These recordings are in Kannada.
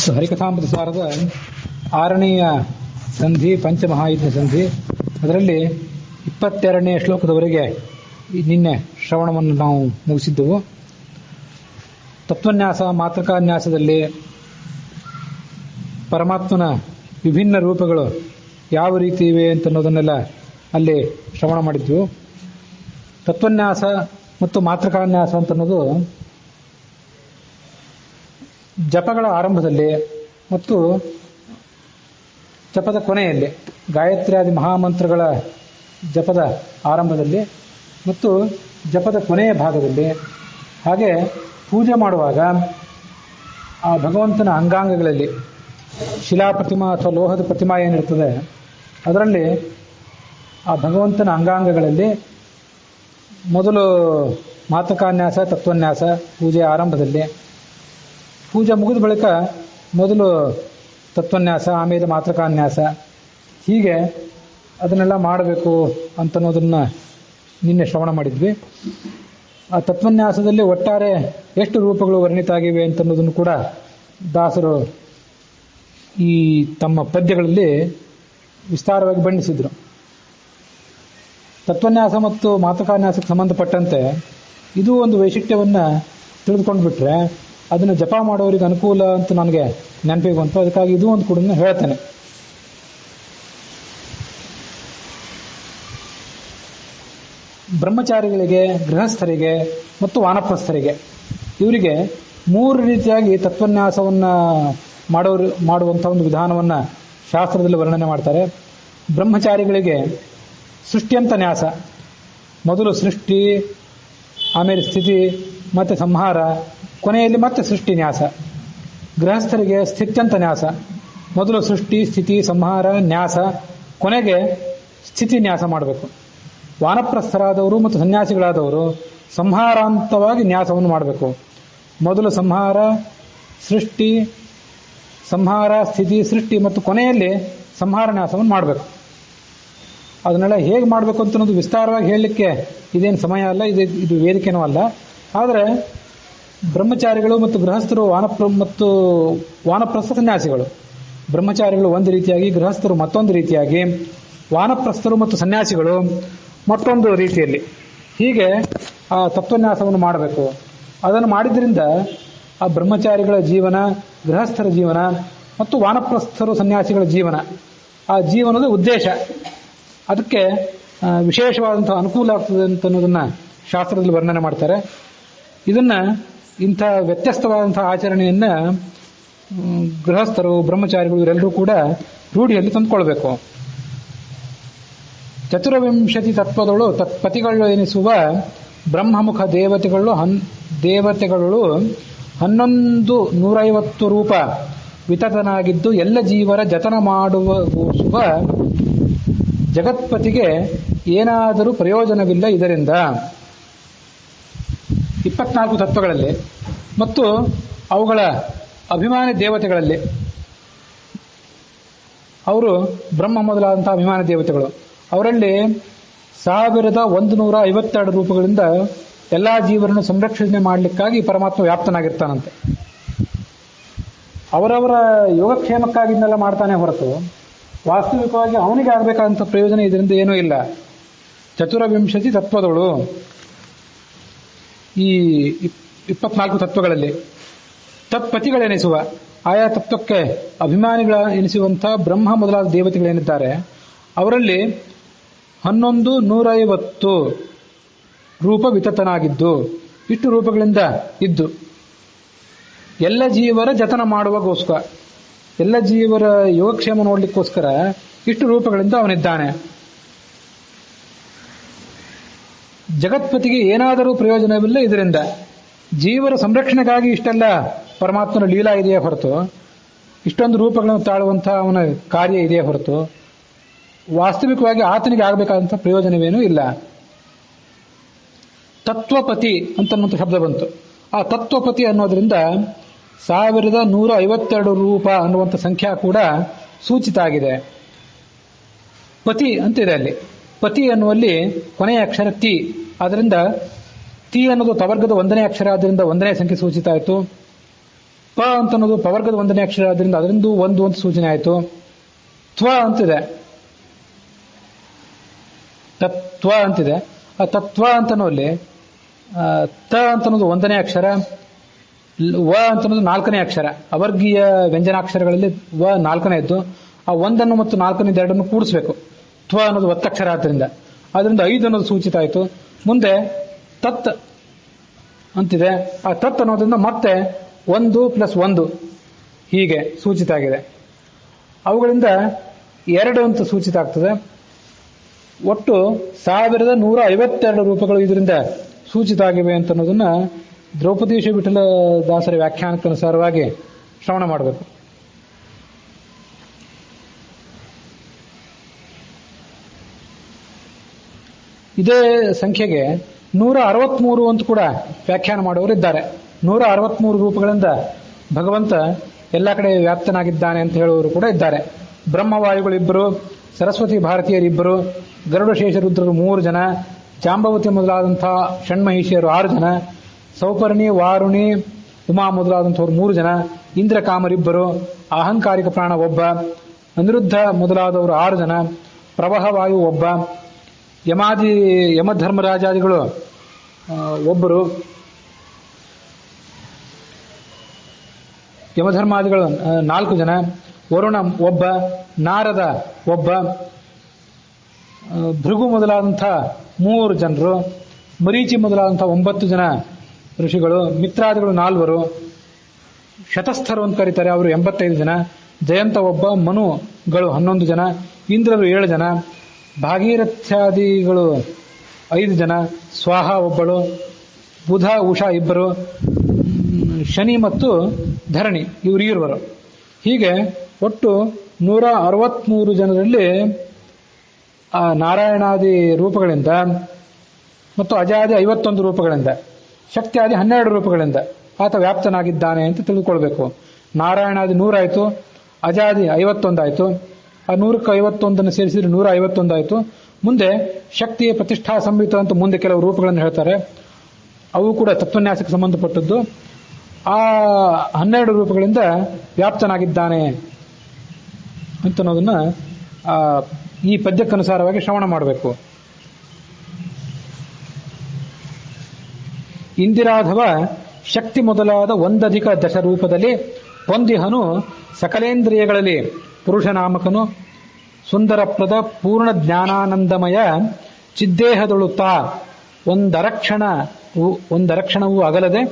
ಹರಿಕಥಾಮೃತ ಸಾರದ 6ನೆಯ ಸಂಧಿ ಪಂಚಮಹಾಯುದ್ಧ ಸಂಧಿ. ಅದರಲ್ಲಿ 22ನೇ ಶ್ಲೋಕದವರೆಗೆ ನಿನ್ನೆ ಶ್ರವಣವನ್ನು ನಾವು ಮುಗಿಸಿದ್ದೆವು. ತತ್ವನ್ಯಾಸ ಮಾತೃಕಾನ್ಯಾಸದಲ್ಲಿ ಪರಮಾತ್ಮನ ವಿಭಿನ್ನ ರೂಪಗಳು ಯಾವ ರೀತಿ ಇವೆ ಅಂತನ್ನೋದನ್ನೆಲ್ಲ ಅಲ್ಲಿ ಶ್ರವಣ ಮಾಡಿದ್ವು. ತತ್ವನ್ಯಾಸ ಮತ್ತು ಮಾತೃಕಾನ್ಯಾಸ ಅಂತನ್ನೋದು ಜಪಗಳ ಆರಂಭದಲ್ಲಿ ಮತ್ತು ಜಪದ ಕೊನೆಯಲ್ಲಿ, ಗಾಯತ್ರ್ಯಾದಿ ಮಹಾಮಂತ್ರಗಳ ಜಪದ ಆರಂಭದಲ್ಲಿ ಮತ್ತು ಜಪದ ಕೊನೆಯ ಭಾಗದಲ್ಲಿ, ಹಾಗೆ ಪೂಜೆ ಮಾಡುವಾಗ ಆ ಭಗವಂತನ ಅಂಗಾಂಗಗಳಲ್ಲಿ ಶಿಲಾಪ್ರತಿಮಾ ಅಥವಾ ಲೋಹದ ಪ್ರತಿಮಾ ಏನಿರ್ತದೆ ಅದರಲ್ಲಿ ಆ ಭಗವಂತನ ಅಂಗಾಂಗಗಳಲ್ಲಿ ಮೊದಲು ಮಾತೃಕಾನ್ಯಾಸ ತತ್ವನ್ಯಾಸ ಪೂಜೆಯ ಆರಂಭದಲ್ಲಿ, ಪೂಜೆ ಮುಗಿದ ಬಳಿಕ ಮೊದಲು ತತ್ವನ್ಯಾಸ ಆಮೇಲೆ ಮಾತೃಕಾನ್ಯಾಸ, ಹೀಗೆ ಅದನ್ನೆಲ್ಲ ಮಾಡಬೇಕು ಅಂತನ್ನೋದನ್ನು ನಿನ್ನೆ ಶ್ರವಣ ಮಾಡಿದ್ವಿ. ಆ ತತ್ವನ್ಯಾಸದಲ್ಲಿ ಒಟ್ಟಾರೆ ಎಷ್ಟು ರೂಪಗಳು ವರ್ಣಿತ ಆಗಿವೆ ಅಂತನ್ನೋದನ್ನು ಕೂಡ ದಾಸರು ಈ ತಮ್ಮ ಪದ್ಯಗಳಲ್ಲಿ ವಿಸ್ತಾರವಾಗಿ ಬಣ್ಣಿಸಿದರು. ತತ್ವನ್ಯಾಸ ಮತ್ತು ಮಾತೃಕಾನ್ಯಾಸಕ್ಕೆ ಸಂಬಂಧಪಟ್ಟಂತೆ ಇದು ಒಂದು ವೈಶಿಷ್ಟ್ಯವನ್ನು ತಿಳಿದುಕೊಂಡು ಬಿಟ್ರೆ ಅದನ್ನು ಜಪ ಮಾಡೋರಿಗೆ ಅನುಕೂಲ ಅಂತ ನನಗೆ ನೆನಪಿಗೆ ಬಂತು. ಅದಕ್ಕಾಗಿ ಇದು ಒಂದು ಕೂಡ ಹೇಳ್ತೇನೆ. ಬ್ರಹ್ಮಚಾರಿಗಳಿಗೆ, ಗೃಹಸ್ಥರಿಗೆ ಮತ್ತು ವಾನಪ್ರಸ್ಥರಿಗೆ ಇವರಿಗೆ 3 ರೀತಿಯಾಗಿ ತತ್ವನ್ಯಾಸವನ್ನು ಮಾಡುವಂಥ ಒಂದು ವಿಧಾನವನ್ನು ಶಾಸ್ತ್ರದಲ್ಲಿ ವರ್ಣನೆ ಮಾಡ್ತಾರೆ. ಬ್ರಹ್ಮಚಾರಿಗಳಿಗೆ ಸೃಷ್ಟ್ಯಂತ ನ್ಯಾಸ, ಮೊದಲು ಸೃಷ್ಟಿ, ಆಮೇಲೆ ಸ್ಥಿತಿ ಮತ್ತು ಸಂಹಾರ, ಕೊನೆಯಲ್ಲಿ ಮತ್ತೆ ಸೃಷ್ಟಿ ನ್ಯಾಸ. ಗೃಹಸ್ಥರಿಗೆ ಸ್ಥಿತ್ಯಂತ ನ್ಯಾಸ, ಮೊದಲು ಸೃಷ್ಟಿ, ಸ್ಥಿತಿ, ಸಂಹಾರ, ನ್ಯಾಸ, ಕೊನೆಗೆ ಸ್ಥಿತಿ ನ್ಯಾಸ ಮಾಡಬೇಕು. ವಾನಪ್ರಸ್ಥರಾದವರು ಮತ್ತು ಸನ್ಯಾಸಿಗಳಾದವರು ಸಂಹಾರಾಂತವಾಗಿ ನ್ಯಾಸವನ್ನು ಮಾಡಬೇಕು. ಮೊದಲು ಸಂಹಾರ, ಸೃಷ್ಟಿ, ಸಂಹಾರ, ಸ್ಥಿತಿ, ಸೃಷ್ಟಿ ಮತ್ತು ಕೊನೆಯಲ್ಲಿ ಸಂಹಾರ ನ್ಯಾಸವನ್ನು ಮಾಡಬೇಕು. ಅದನ್ನೆಲ್ಲ ಹೇಗೆ ಮಾಡಬೇಕು ಅಂತ ಅನ್ನೋದು ವಿಸ್ತಾರವಾಗಿ ಹೇಳಲಿಕ್ಕೆ ಇದೇನು ಸಮಯ ಅಲ್ಲ, ಇದು ವೇದಿಕೆನೂ ಅಲ್ಲ. ಆದರೆ ಬ್ರಹ್ಮಚಾರಿಗಳು ಮತ್ತು ಗೃಹಸ್ಥರು ಮತ್ತು ವಾನಪ್ರಸ್ಥ ಸನ್ಯಾಸಿಗಳು, ಬ್ರಹ್ಮಚಾರಿಗಳು ಒಂದು ರೀತಿಯಾಗಿ, ಗೃಹಸ್ಥರು ಮತ್ತೊಂದು ರೀತಿಯಾಗಿ, ವಾನಪ್ರಸ್ಥರು ಮತ್ತು ಸನ್ಯಾಸಿಗಳು ಮತ್ತೊಂದು ರೀತಿಯಲ್ಲಿ, ಹೀಗೆ ಆ ತತ್ವನ್ಯಾಸವನ್ನು ಮಾಡಬೇಕು. ಅದನ್ನು ಮಾಡಿದ್ರಿಂದ ಆ ಬ್ರಹ್ಮಚಾರಿಗಳ ಜೀವನ, ಗೃಹಸ್ಥರ ಜೀವನ ಮತ್ತು ವಾನಪ್ರಸ್ಥರು ಸನ್ಯಾಸಿಗಳ ಜೀವನ, ಆ ಜೀವನದ ಉದ್ದೇಶ ಅದಕ್ಕೆ ವಿಶೇಷವಾದಂತಹ ಅನುಕೂಲ ಆಗ್ತದೆ ಅಂತ ಅನ್ನೋದನ್ನು ಶಾಸ್ತ್ರದಲ್ಲಿ ವರ್ಣನೆ ಮಾಡ್ತಾರೆ. ಇದನ್ನು ಇಂಥ ವ್ಯತ್ಯಸ್ತವಾದಂತಹ ಆಚರಣೆಯನ್ನು ಗೃಹಸ್ಥರು, ಬ್ರಹ್ಮಚಾರಿಗಳು ಇವರೆಲ್ಲರೂ ಕೂಡ ರೂಢಿಯಲ್ಲಿ ತಂದುಕೊಳ್ಬೇಕು. ಚತುರ್ವಿಂಶತಿ ತತ್ವದಳು ತತ್ಪತಿಗಳು ಎನಿಸುವ ಬ್ರಹ್ಮಮುಖ ದೇವತೆಗಳು 1150 ರೂಪ ವಿತತನಾಗಿದ್ದು ಎಲ್ಲ ಜೀವರ ಜತನ ಮಾಡುವ ಜಗತ್ಪತಿಗೆ ಏನಾದರೂ ಪ್ರಯೋಜನವಿಲ್ಲ ಇದರಿಂದ. 24 ತತ್ವಗಳಲ್ಲಿ ಮತ್ತು ಅವುಗಳ ಅಭಿಮಾನಿ ದೇವತೆಗಳಲ್ಲಿ, ಅವರು ಬ್ರಹ್ಮ ಮೊದಲಾದಂತಹ ಅಭಿಮಾನಿ ದೇವತೆಗಳು, ಅವರಲ್ಲಿ 1152 ರೂಪಗಳಿಂದ ಎಲ್ಲಾ ಜೀವರನ್ನು ಸಂರಕ್ಷಣೆ ಮಾಡಲಿಕ್ಕಾಗಿ ಪರಮಾತ್ಮ ವ್ಯಾಪ್ತನಾಗಿರ್ತಾನಂತೆ. ಅವರವರ ಯೋಗಕ್ಷೇಮಕ್ಕಾಗಿನೆಲ್ಲ ಮಾಡ್ತಾನೆ ಹೊರತು ವಾಸ್ತವಿಕವಾಗಿ ಅವನಿಗೆ ಆಗಬೇಕಾದಂಥ ಪ್ರಯೋಜನ ಇದರಿಂದ ಏನೂ ಇಲ್ಲ. ಚತುರ್ವಿಂಶತಿ ತತ್ವದಳು, ಈ 24 ತತ್ವಗಳಲ್ಲಿ ತತ್ಪತಿಗಳೆನಿಸುವ, ಆಯಾ ತತ್ವಕ್ಕೆ ಅಭಿಮಾನಿಗಳ ಎನಿಸುವಂಥ ಬ್ರಹ್ಮ ಮೊದಲಾದ ದೇವತೆಗಳೇನಿದ್ದಾರೆ ಅವರಲ್ಲಿ 1150 ರೂಪ ವಿತತನಾಗಿದ್ದು, ಇಷ್ಟು ರೂಪಗಳಿಂದ ಇದ್ದು ಎಲ್ಲ ಜೀವರ ಜತನ ಮಾಡುವಗೋಸ್ಕರ, ಎಲ್ಲ ಜೀವರ ಯೋಗಕ್ಷೇಮ ನೋಡ್ಲಿಕ್ಕೋಸ್ಕರ ಇಷ್ಟು ರೂಪಗಳಿಂದ ಅವನಿದ್ದಾನೆ. ಜಗತ್ಪತಿಗೆ ಏನಾದರೂ ಪ್ರಯೋಜನವಿಲ್ಲ ಇದರಿಂದ. ಜೀವರ ಸಂರಕ್ಷಣೆಗಾಗಿ ಇಷ್ಟೆಲ್ಲ ಪರಮಾತ್ಮನ ಲೀಲಾ ಇದೆಯೇ ಹೊರತು, ಇಷ್ಟೊಂದು ರೂಪಗಳನ್ನು ತಾಳುವಂತಹ ಅವನ ಕಾರ್ಯ ಇದೆಯೇ ಹೊರತು ವಾಸ್ತವಿಕವಾಗಿ ಆತನಿಗೆ ಆಗಬೇಕಾದಂಥ ಪ್ರಯೋಜನವೇನೂ ಇಲ್ಲ. ತತ್ವಪತಿ ಅಂತನ್ನುವಂಥ ಶಬ್ದ ಬಂತು. ಆ ತತ್ವಪತಿ ಅನ್ನೋದ್ರಿಂದ 1152 ರೂಪ ಅನ್ನುವಂಥ ಸಂಖ್ಯಾ ಕೂಡ ಸೂಚಿತ ಆಗಿದೆ. ಪತಿ ಅಂತಿದೆ ಅಲ್ಲಿ. ಪತಿ ಅನ್ನುವಲ್ಲಿ ಕೊನೆಯ ಅಕ್ಷರ ತಿ, ಆದ್ದರಿಂದ ತಿ ಅನ್ನೋದು ತವರ್ಗದ 1ನೇ ಅಕ್ಷರ, ಆದ್ದರಿಂದ 1ನೇ ಸಂಖ್ಯೆ ಸೂಚಿತ ಆಯಿತು. ಪ ಅಂತ ಅನ್ನೋದು ಪವರ್ಗದ ಒಂದನೇ ಅಕ್ಷರ ಆದ್ರಿಂದ ಅದರಿಂದ ಒಂದು ಅಂತ ಸೂಚನೆ ಆಯಿತು. ತ್ವ ಅಂತಿದೆ, ತತ್ವ ಅಂತಿದೆ. ಆ ತತ್ವ ಅಂತನೋಲ್ಲಿ ತ ಅಂತನ್ನೋದು ಒಂದನೇ ಅಕ್ಷರ, ವ ಅಂತನ್ನೋದು ನಾಲ್ಕನೇ ಅಕ್ಷರ. ಅವರ್ಗೀಯ ವ್ಯಂಜನಾಕ್ಷರಗಳಲ್ಲಿ ವ ನಾಲ್ಕನೇದ್ದು. ಆ ಒಂದನ್ನು ಮತ್ತು ನಾಲ್ಕನೇದು ಎರಡನ್ನು ಕೂಡಿಸ್ಬೇಕು. ತ್ವ ಅನ್ನೋದು ಒತ್ತಕ್ಷರ ಆದ್ದರಿಂದ 5 ಅನ್ನೋದು ಸೂಚಿತ ಆಯಿತು. ಮುಂದೆ ತತ್ ಅಂತಿದೆ. ಆ ತತ್ ಅನ್ನೋದ್ರಿಂದ ಮತ್ತೆ 1 + 1 ಹೀಗೆ ಸೂಚಿತ ಆಗಿದೆ. ಅವುಗಳಿಂದ 2 ಅಂತ ಸೂಚಿತ ಆಗ್ತದೆ. ಒಟ್ಟು 1152 ರೂಪಗಳು ಇದರಿಂದ ಸೂಚಿತ ಆಗಿವೆ ಅಂತ ಅನ್ನೋದನ್ನ ದ್ರೌಪದೀಶ ವಿಠಲ ದಾಸರ ವ್ಯಾಖ್ಯಾನಕ್ಕನುಸಾರವಾಗಿ ಶ್ರವಣ ಮಾಡಬೇಕು. ಇದೇ ಸಂಖ್ಯೆಗೆ 163 ಅಂತ ಕೂಡ ವ್ಯಾಖ್ಯಾನ ಮಾಡುವವರು ಇದ್ದಾರೆ. 163 ರೂಪಗಳಿಂದ ಭಗವಂತ ಎಲ್ಲ ಕಡೆ ವ್ಯಾಪ್ತನಾಗಿದ್ದಾನೆ ಅಂತ ಹೇಳುವವರು ಕೂಡ ಇದ್ದಾರೆ. ಬ್ರಹ್ಮವಾಯುಗಳಿಬ್ಬರು, ಸರಸ್ವತಿ ಭಾರತೀಯರಿಬ್ಬರು, ಗರುಡ ಶೇಷರುದ್ರರು 3 ಜನ, ಜಾಂಬವತಿ ಮೊದಲಾದಂತಹ ಷಣ್ಮಹಿಷಿಯರು 6 ಜನ, ಸೌಪರ್ಣಿ ವಾರುಣಿ ಉಮಾ ಮೊದಲಾದಂಥವ್ರು 3 ಜನ, ಇಂದ್ರಕಾಮರಿಬ್ಬರು, ಅಹಂಕಾರಿಕ ಪ್ರಾಣ ಒಬ್ಬ, ಅನಿರುದ್ಧ ಮೊದಲಾದವರು 6 ಜನ, ಪ್ರವಾಹವಾಯು ಒಬ್ಬ, ಯಮಧರ್ಮರಾಜಾದಿಗಳು ಒಬ್ಬರು, ಯಮಧರ್ಮಾದಿಗಳು 4 ಜನ, ವರುಣ ಒಬ್ಬ, ನಾರದ ಒಬ್ಬ, ಭೃಗು ಮೊದಲಾದಂಥ 3 ಜನರು, ಮರೀಚಿ ಮೊದಲಾದಂಥ 9 ಜನ ಋಷಿಗಳು, ಮಿತ್ರಾದಿಗಳು 4, ಶತಸ್ಥರು ಅಂತ ಕರೀತಾರೆ ಅವರು 85 ಜನ, ಜಯಂತ ಒಬ್ಬ, ಮನುಗಳು 11 ಜನ, ಇಂದ್ರರು 7 ಜನ, ಭಾಗೀರಥ್ಯಾದಿಗಳು 5 ಜನ, ಸ್ವಾಹ ಒಬ್ಬಳು, ಬುಧ ಉಷಾ ಇಬ್ಬರು, ಶನಿ ಮತ್ತು ಧರಣಿ ಇವರು ಇರುವರು. ಹೀಗೆ ಒಟ್ಟು 163 ಜನರಲ್ಲಿ ಆ ನಾರಾಯಣಾದಿ ರೂಪಗಳಿಂದ ಮತ್ತು ಅಜಾದಿ 51 ರೂಪಗಳಿಂದ, ಶಕ್ತಿಯಾದಿ 12 ರೂಪಗಳಿಂದ ಆತ ವ್ಯಾಪ್ತನಾಗಿದ್ದಾನೆ ಅಂತ ತಿಳಿದುಕೊಳ್ಬೇಕು. ನಾರಾಯಣಾದಿ 100 ಆಯಿತು, ಅಜಾದಿ 51 ಆಯಿತು. ಆ 151 ಸೇರಿಸಿದ್ರೆ 151 ಆಯಿತು. ಮುಂದೆ ಶಕ್ತಿಯ ಪ್ರತಿಷ್ಠಾ ಸಂಹಿತ ಅಂತ ಮುಂದೆ ಕೆಲವು ರೂಪಗಳನ್ನು ಹೇಳ್ತಾರೆ. ಅವು ಕೂಡ ತತ್ವನ್ಯಾಸಕ್ಕೆ ಸಂಬಂಧಪಟ್ಟದ್ದು. ಆ 12 ರೂಪಗಳಿಂದ ವ್ಯಾಪ್ತನಾಗಿದ್ದಾನೆ ಅಂತ ಅನ್ನೋದನ್ನ ಈ ಪದ್ಯಕ್ಕನುಸಾರವಾಗಿ ಶ್ರವಣ ಮಾಡಬೇಕು. ಇಂದಿರಾಧವ ಶಕ್ತಿ ಮೊದಲಾದ 1+ ರೂಪದಲ್ಲಿ ಹೊಂದಿಹನು ಸಕಲೇಂದ್ರಿಯಗಳಲ್ಲಿ ಪುರುಷನಾಮಕನು ಸುಂದರಪ್ರದ ಪೂರ್ಣ ಜ್ಞಾನಾನಂದಮಯ ಚಿದ್ದೇಹದೊಳುತ್ತಾ ಒಂದರಕ್ಷಣವೂ ಅಗಲದೆ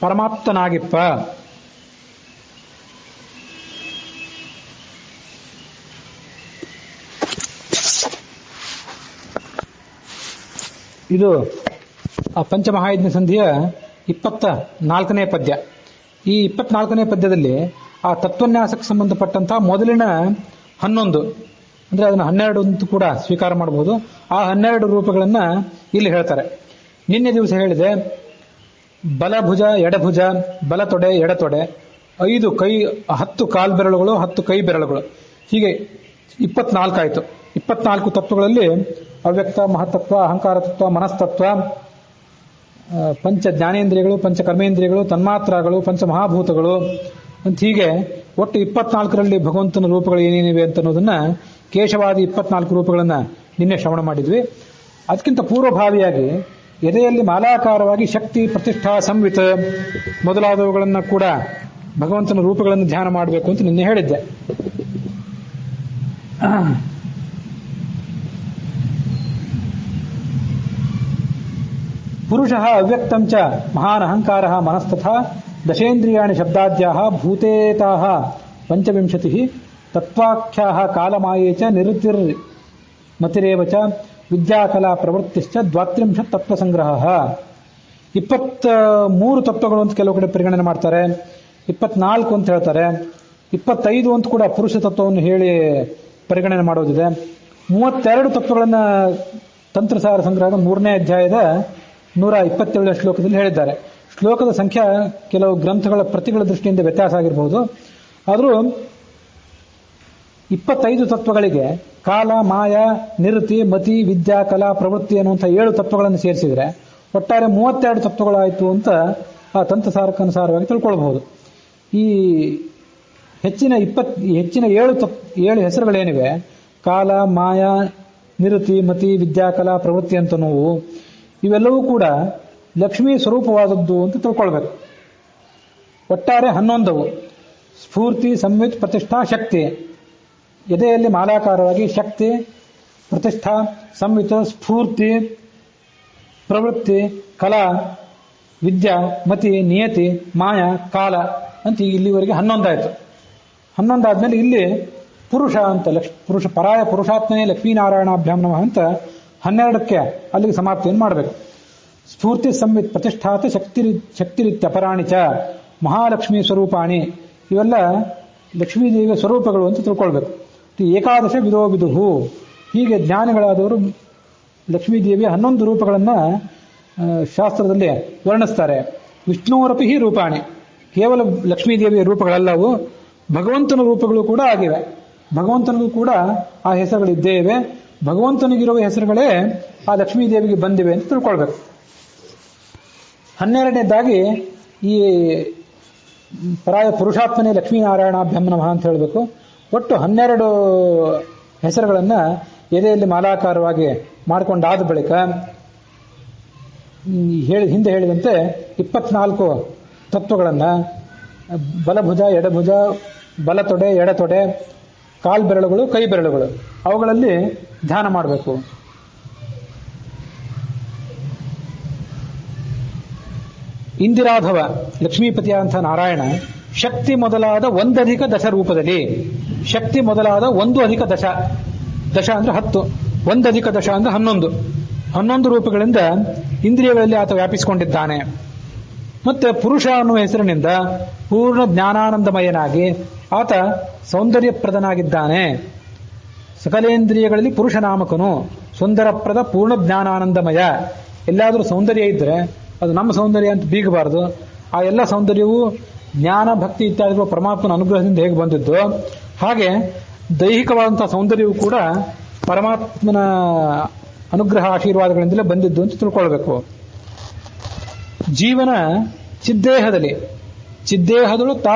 ಪರಮಾಪ್ತನಾಗಿಪ್ಪ. ಇದು ಆ ಪಂಚಮಹಾಯಜ್ಞ ಸಂಧಿಯ 24ನೇ ಪದ್ಯ. ಈ 24ನೇ ಪದ್ಯದಲ್ಲಿ ಆ ತತ್ವನ್ಯಾಸಕ್ಕೆ ಸಂಬಂಧಪಟ್ಟಂತಹ ಮೊದಲಿನ 11 ಅಂದ್ರೆ ಅದನ್ನು 12 ಅಂತ ಕೂಡ ಸ್ವೀಕಾರ ಮಾಡಬಹುದು. ಆ 12 ರೂಪಗಳನ್ನ ಇಲ್ಲಿ ಹೇಳ್ತಾರೆ. ನಿನ್ನೆ ದಿವಸ ಹೇಳಿದೆ, ಬಲಭುಜ ಎಡಭುಜ, ಬಲತೊಡೆ ಎಡತೊಡೆ, 5 ಕೈ, 10 ಕಾಲ್ ಬೆರಳುಗಳು, 10 ಕೈ ಬೆರಳುಗಳು, ಹೀಗೆ 24 ಆಯಿತು. 24 ತತ್ವಗಳಲ್ಲಿ ಅವ್ಯಕ್ತ, ಮಹತ್ತತ್ವ, ಅಹಂಕಾರ ತತ್ವ, ಮನಸ್ತತ್ವ, ಪಂಚ ಜ್ಞಾನೇಂದ್ರಿಯಗಳು, ಪಂಚ ಕರ್ಮೇಂದ್ರಿಯಗಳು, ತನ್ಮಾತ್ರಗಳು, ಪಂಚ ಮಹಾಭೂತಗಳು ಅಂತ ಹೀಗೆ ಒಟ್ಟು 24ರಲ್ಲಿ ಭಗವಂತನ ರೂಪಗಳು ಏನೇನಿವೆ ಅಂತ ಅನ್ನೋದನ್ನ ಕೇಶವಾದಿ 24 ರೂಪಗಳನ್ನ ನಿನ್ನೆ ಶ್ರವಣ ಮಾಡಿದ್ವಿ. ಅದಕ್ಕಿಂತ ಪೂರ್ವಭಾವಿಯಾಗಿ ಎದೆಯಲ್ಲಿ ಮಾಲಾಕಾರವಾಗಿ ಶಕ್ತಿ, ಪ್ರತಿಷ್ಠಾ, ಸಂವಿತ ಮೊದಲಾದವುಗಳನ್ನ ಕೂಡ ಭಗವಂತನ ರೂಪಗಳನ್ನು ಧ್ಯಾನ ಮಾಡಬೇಕು ಅಂತ ನಿನ್ನೆ ಹೇಳಿದ್ದೆ. ಪುರುಷಃ ಅವ್ಯಕ್ತಂಚ ಮಹಾನ್ ಅಹಂಕಾರಃ ಮನಸ್ತಥಾ ದಶೇಂದ್ರಿಯಾಣಿ ಶಬ್ದಾದ್ಯಾಃ ಭೂತೇತಾಃ 25 ತತ್ವಾಖ್ಯಾಃ ಕಾಲಮಾಯೇ ಚ ನಿರುತಿರ್ಮತಿರೇವ ಚ ವಿದ್ಯಾಕಲಾ ಪ್ರವೃತ್ತಿಶ್ಚ 32 ತತ್ವಸಂಗ್ರಹಃ. 23 ತತ್ವಗಳು ಅಂತ ಕೆಲವು ಕಡೆ ಪರಿಗಣನೆ ಮಾಡ್ತಾರೆ, 24 ಅಂತ ಹೇಳ್ತಾರೆ, 25 ಅಂತ ಕೂಡ ಪುರುಷ ತತ್ವವನ್ನು ಹೇಳಿ ಪರಿಗಣನೆ ಮಾಡೋದಿದೆ. 32 ತತ್ವಗಳನ್ನ ತಂತ್ರಸಾರ ಸಂಗ್ರಹದ 3ನೇ ಅಧ್ಯಾಯದ 127ನೇ ಶ್ಲೋಕದಲ್ಲಿ ಹೇಳಿದ್ದಾರೆ. ಶ್ಲೋಕದ ಸಂಖ್ಯೆ ಕೆಲವು ಗ್ರಂಥಗಳ ಪ್ರತಿಗಳ ದೃಷ್ಟಿಯಿಂದ ವ್ಯತ್ಯಾಸ ಆಗಿರಬಹುದು. ಆದರೂ 25 ತತ್ವಗಳಿಗೆ ಕಾಲ, ಮಾಯ, ನಿರತಿ, ಮತಿ, ವಿದ್ಯಾ, ಕಲಾ, ಪ್ರವೃತ್ತಿ ಅನ್ನುವಂಥ 7 ತತ್ವಗಳನ್ನು ಸೇರಿಸಿದರೆ ಒಟ್ಟಾರೆ 32 ತತ್ವಗಳಾಯಿತು ಅಂತ ಆ ತಂತ್ರಸಾರಕ್ಕನುಸಾರವಾಗಿ ತಿಳ್ಕೊಳ್ಬಹುದು. ಈ ಹೆಚ್ಚಿನ 7 ಹೆಸರುಗಳೇನಿವೆ, ಕಾಲ, ಮಾಯಾ, ನಿರುತಿ, ಮತಿ, ವಿದ್ಯಾಕಲಾ, ಪ್ರವೃತ್ತಿ ಅಂತ ನೋವು, ಇವೆಲ್ಲವೂ ಕೂಡ ಲಕ್ಷ್ಮೀ ಸ್ವರೂಪವಾದದ್ದು ಅಂತ ತಿಳ್ಕೊಳ್ಬೇಕು. ಒಟ್ಟಾರೆ 11. ಸ್ಫೂರ್ತಿ, ಸಂವಿತ್, ಪ್ರತಿಷ್ಠಾ, ಶಕ್ತಿ. ಎದೆಯಲ್ಲಿ ಮಾಲಾಕಾರವಾಗಿ ಶಕ್ತಿ, ಪ್ರತಿಷ್ಠಾ, ಸಂವಿತ್, ಸ್ಫೂರ್ತಿ, ಪ್ರವೃತ್ತಿ, ಕಲಾ, ವಿದ್ಯಾ, ಮತಿ, ನಿಯತಿ, ಮಾಯಾ, ಕಾಲ ಅಂತ ಇಲ್ಲಿವರೆಗೆ 11 ಆಯಿತು. 11 ಆದ್ಮೇಲೆ ಇಲ್ಲಿ ಪುರುಷ ಅಂತ ಪರಾಯ ಪುರುಷಾತ್ಮನೇ ಲಕ್ಷ್ಮೀನಾರಾಯಣಾಭ್ಯಾಂ ನಮಃ ಅಂತ 12ಕ್ಕೆ ಅಲ್ಲಿಗೆ ಸಮಾಪ್ತಿಯನ್ನು ಮಾಡಬೇಕು. ಸ್ಫೂರ್ತಿ, ಸಂವಿತ್, ಪ್ರತಿಷ್ಠಾತ, ಶಕ್ತಿರಿತ್ಯಪರಾಣಿ ಚ ಮಹಾಲಕ್ಷ್ಮೀ ಸ್ವರೂಪಾಣಿ. ಇವೆಲ್ಲ ಲಕ್ಷ್ಮೀದೇವಿಯ ಸ್ವರೂಪಗಳು ಅಂತ ತಿಳ್ಕೊಳ್ಬೇಕು. ಏಕಾದಶ ವಿಧೋ ವಿದುಹು. ಹೀಗೆ ಜ್ಞಾನಿಗಳಾದವರು ಲಕ್ಷ್ಮೀದೇವಿಯ 11 ರೂಪಗಳನ್ನು ಶಾಸ್ತ್ರದಲ್ಲಿ ವರ್ಣಿಸ್ತಾರೆ. ವಿಷ್ಣುವರಪಿ ಹಿ ರೂಪಾಣಿ. ಕೇವಲ ಲಕ್ಷ್ಮೀದೇವಿಯ ರೂಪಗಳಲ್ಲವು ಭಗವಂತನ ರೂಪಗಳು ಕೂಡ ಆಗಿವೆ. ಭಗವಂತನಿಗೂ ಕೂಡ ಆ ಹೆಸರುಗಳಿದ್ದೇ ಇವೆ. ಭಗವಂತನಿಗಿರುವ ಹೆಸರುಗಳೇ ಆ ಲಕ್ಷ್ಮೀದೇವಿಗೆ ಬಂದಿವೆ ಅಂತ ತಿಳ್ಕೊಳ್ಬೇಕು. 12ನೇದಾಗಿ ಈ ಪರಾಯ ಪುರುಷಾತ್ಮನೇ ಲಕ್ಷ್ಮೀನಾರಾಯಣಾಭ್ಯಾಂ ನಮಃ ಅಂತ ಹೇಳಬೇಕು. ಒಟ್ಟು 12 ಹೆಸರುಗಳನ್ನು ಎದೆಯಲ್ಲಿ ಮಾಲಾಕಾರವಾಗಿ ಮಾಡಿಕೊಂಡಾದ ಬಳಿಕ ಹಿಂದೆ ಹೇಳಿದಂತೆ 24 ತತ್ವಗಳನ್ನು ಬಲಭುಜ, ಎಡಭುಜ, ಬಲತೊಡೆ, ಎಡತೊಡೆ, ಕಾಲ್ಬೆರಳುಗಳು, ಕೈ ಬೆರಳುಗಳು, ಅವುಗಳಲ್ಲಿ ಧ್ಯಾನ ಮಾಡಬೇಕು. ಇಂದಿರಾಧವ ಲಕ್ಷ್ಮೀಪತಿಯಾದಂಥ ನಾರಾಯಣ ಶಕ್ತಿ ಮೊದಲಾದ 1 ದಶ ರೂಪದಲ್ಲಿ, ಶಕ್ತಿ ಮೊದಲಾದ 1 ದಶ, ದಶ ಅಂದ್ರೆ 10, 1 ದಶ ಅಂದ್ರೆ 11 ರೂಪಗಳಿಂದ ಇಂದ್ರಿಯಗಳಲ್ಲಿ ಆತ ವ್ಯಾಪಿಸಿಕೊಂಡಿದ್ದಾನೆ. ಮತ್ತೆ ಪುರುಷ ಅನ್ನುವ ಹೆಸರಿನಿಂದ ಪೂರ್ಣ ಜ್ಞಾನಾನಂದಮಯನಾಗಿ ಆತ ಸೌಂದರ್ಯಪ್ರದನಾಗಿದ್ದಾನೆ. ಸಕಲೇಂದ್ರಿಯಗಳಲ್ಲಿ ಪುರುಷ ನಾಮಕನು, ಸುಂದರಪ್ರದ ಪೂರ್ಣ ಜ್ಞಾನಾನಂದಮಯ. ಎಲ್ಲಾದರೂ ಸೌಂದರ್ಯ ಇದ್ದರೆ ಅದು ನಮ್ಮ ಸೌಂದರ್ಯ ಅಂತ ಬೀಗಬಾರದು. ಆ ಎಲ್ಲ ಸೌಂದರ್ಯವೂ ಜ್ಞಾನ, ಭಕ್ತಿ ಇತ್ಯಾದಿಗಳು ಪರಮಾತ್ಮನ ಅನುಗ್ರಹದಿಂದ ಹೇಗೆ ಬಂದಿದ್ದು, ಹಾಗೆ ದೈಹಿಕವಾದಂತಹ ಸೌಂದರ್ಯವೂ ಕೂಡ ಪರಮಾತ್ಮನ ಅನುಗ್ರಹ ಆಶೀರ್ವಾದಗಳಿಂದಲೇ ಬಂದಿದ್ದು ಅಂತ ತಿಳ್ಕೊಳ್ಬೇಕು. ಜೀವನ ಚಿದ್ದೇಹದಳು ತಾ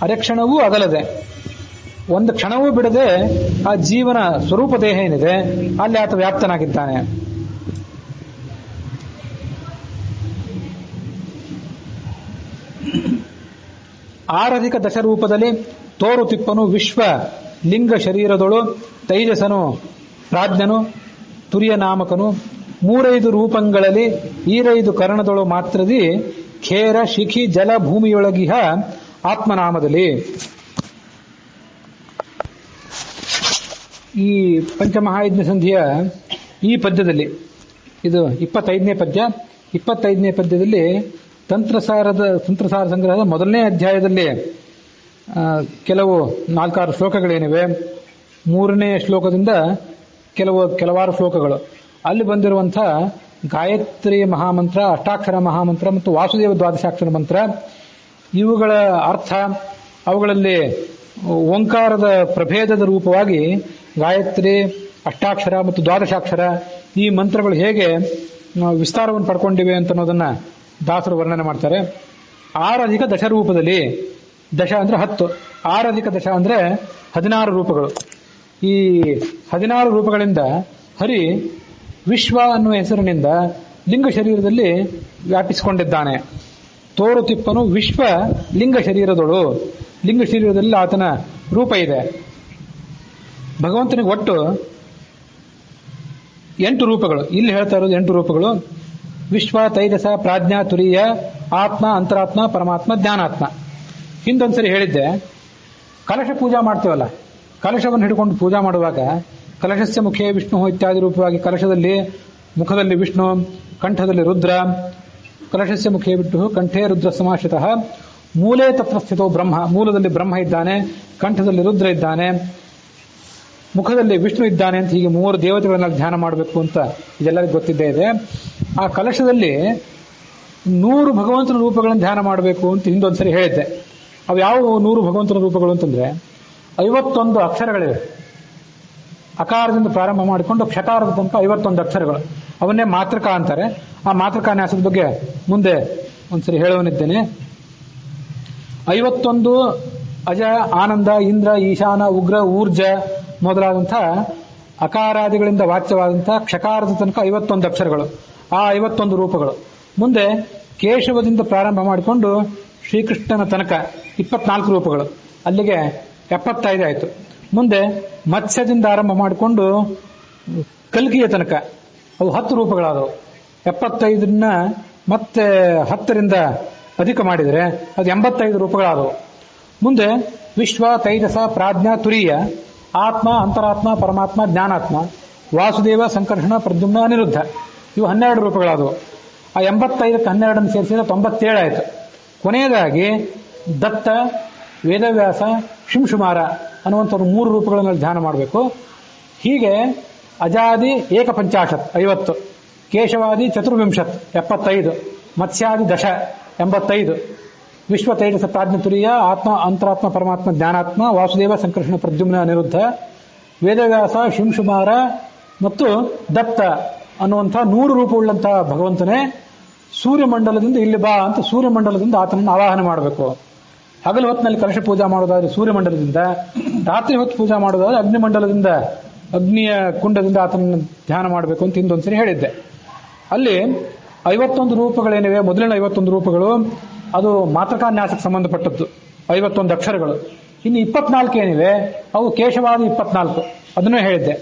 ಅರೆಕ್ಷಣವೂ ಅಗಲದೆ, ಒಂದು ಕ್ಷಣವೂ ಬಿಡದೆ ಆ ಜೀವನ ಸ್ವರೂಪ ದೇಹ ಏನಿದೆ ಅಲ್ಲಿ ಆತ ವ್ಯಾಪ್ತನಾಗಿದ್ದಾನೆ. ಆರಧಿಕ ದಶರೂಪದಲ್ಲಿ ತೋರು ತಿಪ್ಪನು ವಿಶ್ವ ಲಿಂಗ ಶರೀರದೊಳು ತೈಜಸನು ಪ್ರಾಜ್ಞನು ತುರಿಯ ನಾಮಕನು 3 ರೂಪಗಳಲ್ಲಿ 5 ಕರ್ಣದೊಳು ಮಾತ್ರದಿ ಖೇರ ಶಿಖಿ ಜಲ ಭೂಮಿಯೊಳಗಿಹ ಆತ್ಮನಾಮದಲ್ಲಿ. ಈ ಪಂಚಮಹಾಯಜ್ಞ ಸಂಧಿಯ ಈ ಪದ್ಯದಲ್ಲಿ, ಇದು 25ನೇ ಪದ್ಯ. 25ನೇ ಪದ್ಯದಲ್ಲಿ ತಂತ್ರಸಾರ ಸಂಗ್ರಹದ 1ನೇ ಅಧ್ಯಾಯದಲ್ಲಿ ಕೆಲವು 4-6 ಶ್ಲೋಕಗಳೇನಿವೆ. 3ನೇ ಶ್ಲೋಕದಿಂದ ಕೆಲವಾರು ಶ್ಲೋಕಗಳು ಅಲ್ಲಿ ಬಂದಿರುವಂಥ ಗಾಯತ್ರಿ ಮಹಾಮಂತ್ರ, ಅಷ್ಟಾಕ್ಷರ ಮಹಾಮಂತ್ರ ಮತ್ತು ವಾಸುದೇವ ದ್ವಾದಶಾಕ್ಷರ ಮಂತ್ರ, ಇವುಗಳ ಅರ್ಥ, ಅವುಗಳಲ್ಲಿ ಓಂಕಾರದ ಪ್ರಭೇದದ ರೂಪವಾಗಿ ಗಾಯತ್ರಿ, ಅಷ್ಟಾಕ್ಷರ ಮತ್ತು ದ್ವಾದಶಾಕ್ಷರ ಈ ಮಂತ್ರಗಳು ಹೇಗೆ ವಿಸ್ತಾರವನ್ನು ಪಡ್ಕೊಂಡಿವೆ ಅಂತ ಅನ್ನೋದನ್ನ ದಾಸರು ವರ್ಣನೆ ಮಾಡ್ತಾರೆ. 6 ದಶರೂಪದಲ್ಲಿ, ದಶ ಅಂದ್ರೆ 10, 6 ದಶ ಅಂದ್ರೆ 16 ರೂಪಗಳು. ಈ 16 ರೂಪಗಳಿಂದ ಹರಿ ವಿಶ್ವ ಅನ್ನುವ ಹೆಸರಿನಿಂದ ಲಿಂಗ ಶರೀರದಲ್ಲಿ ವ್ಯಾಪಿಸಿಕೊಂಡಿದ್ದಾನೆ. ತೋರು ತಿಪ್ಪನು ವಿಶ್ವ ಲಿಂಗ ಶರೀರದೊಳು, ಲಿಂಗ ಶರೀರದಲ್ಲಿ ಆತನ ರೂಪ ಇದೆ. ಭಗವಂತನಿಗೆ ಒಟ್ಟು 8 ರೂಪಗಳು. ಇಲ್ಲಿ ಹೇಳ್ತಾ ಇರೋದು 8 ರೂಪಗಳು. ವಿಶ್ವ, ತೈಜಸ, ಪ್ರಾಜ್ಞಾ, ತುರಿಯ, ಆತ್ಮ, ಅಂತರಾತ್ಮ, ಪರಮಾತ್ಮ, ಜ್ಞಾನಾತ್ಮ. ಹಿಂದೊಂದ್ಸರಿ ಹೇಳಿದ್ದೆ, ಕಲಶ ಪೂಜಾ ಮಾಡ್ತೇವಲ್ಲ, ಕಲಶವನ್ನು ಹಿಡ್ಕೊಂಡು ಪೂಜಾ ಮಾಡುವಾಗ ಕಲಶಸ್ಯ ಮುಖೇ ವಿಷ್ಣು ಇತ್ಯಾದಿ ರೂಪವಾಗಿ ಕಲಶದಲ್ಲಿ ಮುಖದಲ್ಲಿ ವಿಷ್ಣು, ಕಂಠದಲ್ಲಿ ರುದ್ರ, ಕಲಶಸ್ಯ ಮುಖೇ ವಿಷ್ಣು ಕಂಠೇ ರುದ್ರ ಸಮಾಶ್ರಿತಃ, ಮೂಲೆ ತತ್ರ ಸ್ಥಿತೋ ಬ್ರಹ್ಮ, ಮೂಲದಲ್ಲಿ ಬ್ರಹ್ಮ ಇದ್ದಾನೆ, ಕಂಠದಲ್ಲಿ ರುದ್ರ ಇದ್ದಾನೆ, ಮುಖದಲ್ಲಿ ವಿಷ್ಣು ಇದ್ದಾನೆ ಅಂತ ಹೀಗೆ 3 ದೇವತೆಗಳನ್ನ ಧ್ಯಾನ ಮಾಡಬೇಕು ಅಂತ ಇದೆಲ್ಲರಿಗೂ ಗೊತ್ತಿದ್ದೇ ಇದೆ. ಆ ಕಲಶದಲ್ಲಿ 100 ಭಗವಂತನ ರೂಪಗಳನ್ನು ಧ್ಯಾನ ಮಾಡಬೇಕು ಅಂತ ಹಿಂದೊಂದ್ಸರಿ ಹೇಳಿದ್ದೆ. ಅವು ಯಾವ 100 ಭಗವಂತನ ರೂಪಗಳು ಅಂತಂದ್ರೆ 51 ಅಕ್ಷರಗಳಿವೆ. ಅಕಾರದಿಂದ ಪ್ರಾರಂಭ ಮಾಡಿಕೊಂಡು ಕ್ಷಕಾರದ ತನಕ 51 ಅಕ್ಷರಗಳು. ಅವನ್ನೇ ಮಾತೃಕಾ ಅಂತಾರೆ. ಆ ಮಾತೃಕಾ ನ್ಯಾಸದ ಬಗ್ಗೆ ಮುಂದೆ ಒಂದ್ಸರಿ ಹೇಳುವನಿದ್ದೇನೆ. 51 ಅಜ, ಆನಂದ, ಇಂದ್ರ, ಈಶಾನ, ಉಗ್ರ, ಊರ್ಜ ಮೊದಲಾದಂಥ ಅಕಾರಾದಿಗಳಿಂದ ವಾಚ್ಯವಾದಂಥ ಕ್ಷಕಾರದ ತನಕ 51 ಅಕ್ಷರಗಳು, ಆ 51 ರೂಪಗಳು. ಮುಂದೆ ಕೇಶವದಿಂದ ಪ್ರಾರಂಭ ಮಾಡಿಕೊಂಡು ಶ್ರೀಕೃಷ್ಣನ ತನಕ 24 ರೂಪಗಳು, ಅಲ್ಲಿಗೆ 75 ಆಯಿತು. ಮುಂದೆ ಮತ್ಸ್ಯದಿಂದ ಆರಂಭ ಮಾಡಿಕೊಂಡು ಕಲ್ಕಿಯ ತನಕ ಅವು 10 ರೂಪಗಳಾದವು. 75 ಮತ್ತೆ 10ರಿಂದ ಅಧಿಕ ಮಾಡಿದರೆ ಅದು 85 ರೂಪಗಳಾದವು. ಮುಂದೆ ವಿಶ್ವ, ತೈಜಸ, ಪ್ರಾಜ್ಞಾ, ತುರೀಯ, ಆತ್ಮ, ಅಂತರಾತ್ಮ, ಪರಮಾತ್ಮ, ಜ್ಞಾನಾತ್ಮ, ವಾಸುದೇವ, ಸಂಕರ್ಷಣ, ಪ್ರದ್ಯುಮ್ನ, ಅನಿರುದ್ಧ, ಇವು 12 ರೂಪಗಳಾದವು. ಆ 85ಕ್ಕೆ 12 ಸೇರಿಸಿದ್ರೆ 97 ಆಯಿತು. ಕೊನೆಯದಾಗಿ ದತ್ತ, ವೇದವ್ಯಾಸ, ಶಿಂಶುಮಾರ ಅನ್ನುವಂಥ 3 ರೂಪಗಳನ್ನು ಧ್ಯಾನ ಮಾಡಬೇಕು. ಹೀಗೆ ಅಜಾದಿ ಏಕಪಂಚಾಶತ್ 50, ಕೇಶವಾದಿ ಚತುರ್ವಿಂಶತ್ 75, ಮತ್ಸ್ಯಾದಿ ದಶ 85, ವಿಶ್ವ, ತೈಜಸ, ಪ್ರಾಜ್ಞ, ತುರೀಯ, ಆತ್ಮ, ಅಂತರಾತ್ಮ, ಪರಮಾತ್ಮ, ಜ್ಞಾನಾತ್ಮ, ವಾಸುದೇವ, ಸಂಕರ್ಷಣ, ಪ್ರದ್ಯುಮ್ನ, ಅನಿರುದ್ಧ, ವೇದವ್ಯಾಸ, ಶಿಂಶುಮಾರ ಮತ್ತು ದತ್ತ ಅನ್ನುವಂಥ 100 ರೂಪವುಳ್ಳಂತಹ ಭಗವಂತನೇ ಸೂರ್ಯಮಂಡಲದಿಂದ ಇಲ್ಲಿ ಬಾ ಅಂತ ಸೂರ್ಯಮಂಡಲದಿಂದ ಆತನನ್ನು ಆವಾಹನೆ ಮಾಡಬೇಕು. ಹಗಲು ಹೊತ್ತಿನಲ್ಲಿ ಕಲಶ ಪೂಜಾ ಮಾಡೋದಾದ್ರೆ ಸೂರ್ಯಮಂಡಲದಿಂದ, ರಾತ್ರಿ ಹೊತ್ತು ಪೂಜಾ ಮಾಡೋದಾದ್ರೆ ಅಗ್ನಿಮಂಡಲದಿಂದ, ಅಗ್ನಿಯ ಕುಂಡದಿಂದ ಆತನನ್ನು ಧ್ಯಾನ ಮಾಡಬೇಕು ಅಂತ ಹಿಂದೊಂದ್ಸರಿ ಹೇಳಿದ್ದೆ. ಅಲ್ಲಿ 51 ರೂಪಗಳೇನಿವೆ, ಮೊದಲಿನ 51 ರೂಪಗಳು ಅದು ಮಾತೃಕಾನ್ಯಾಸಕ್ಕೆ ಸಂಬಂಧಪಟ್ಟದ್ದು 51 ಅಕ್ಷರಗಳು. ಇನ್ನು 24 ಏನಿವೆ ಅವು ಕೇಶವಾದಿ 24, ಅದನ್ನೇ ಹೇಳಿದ್ದೆ.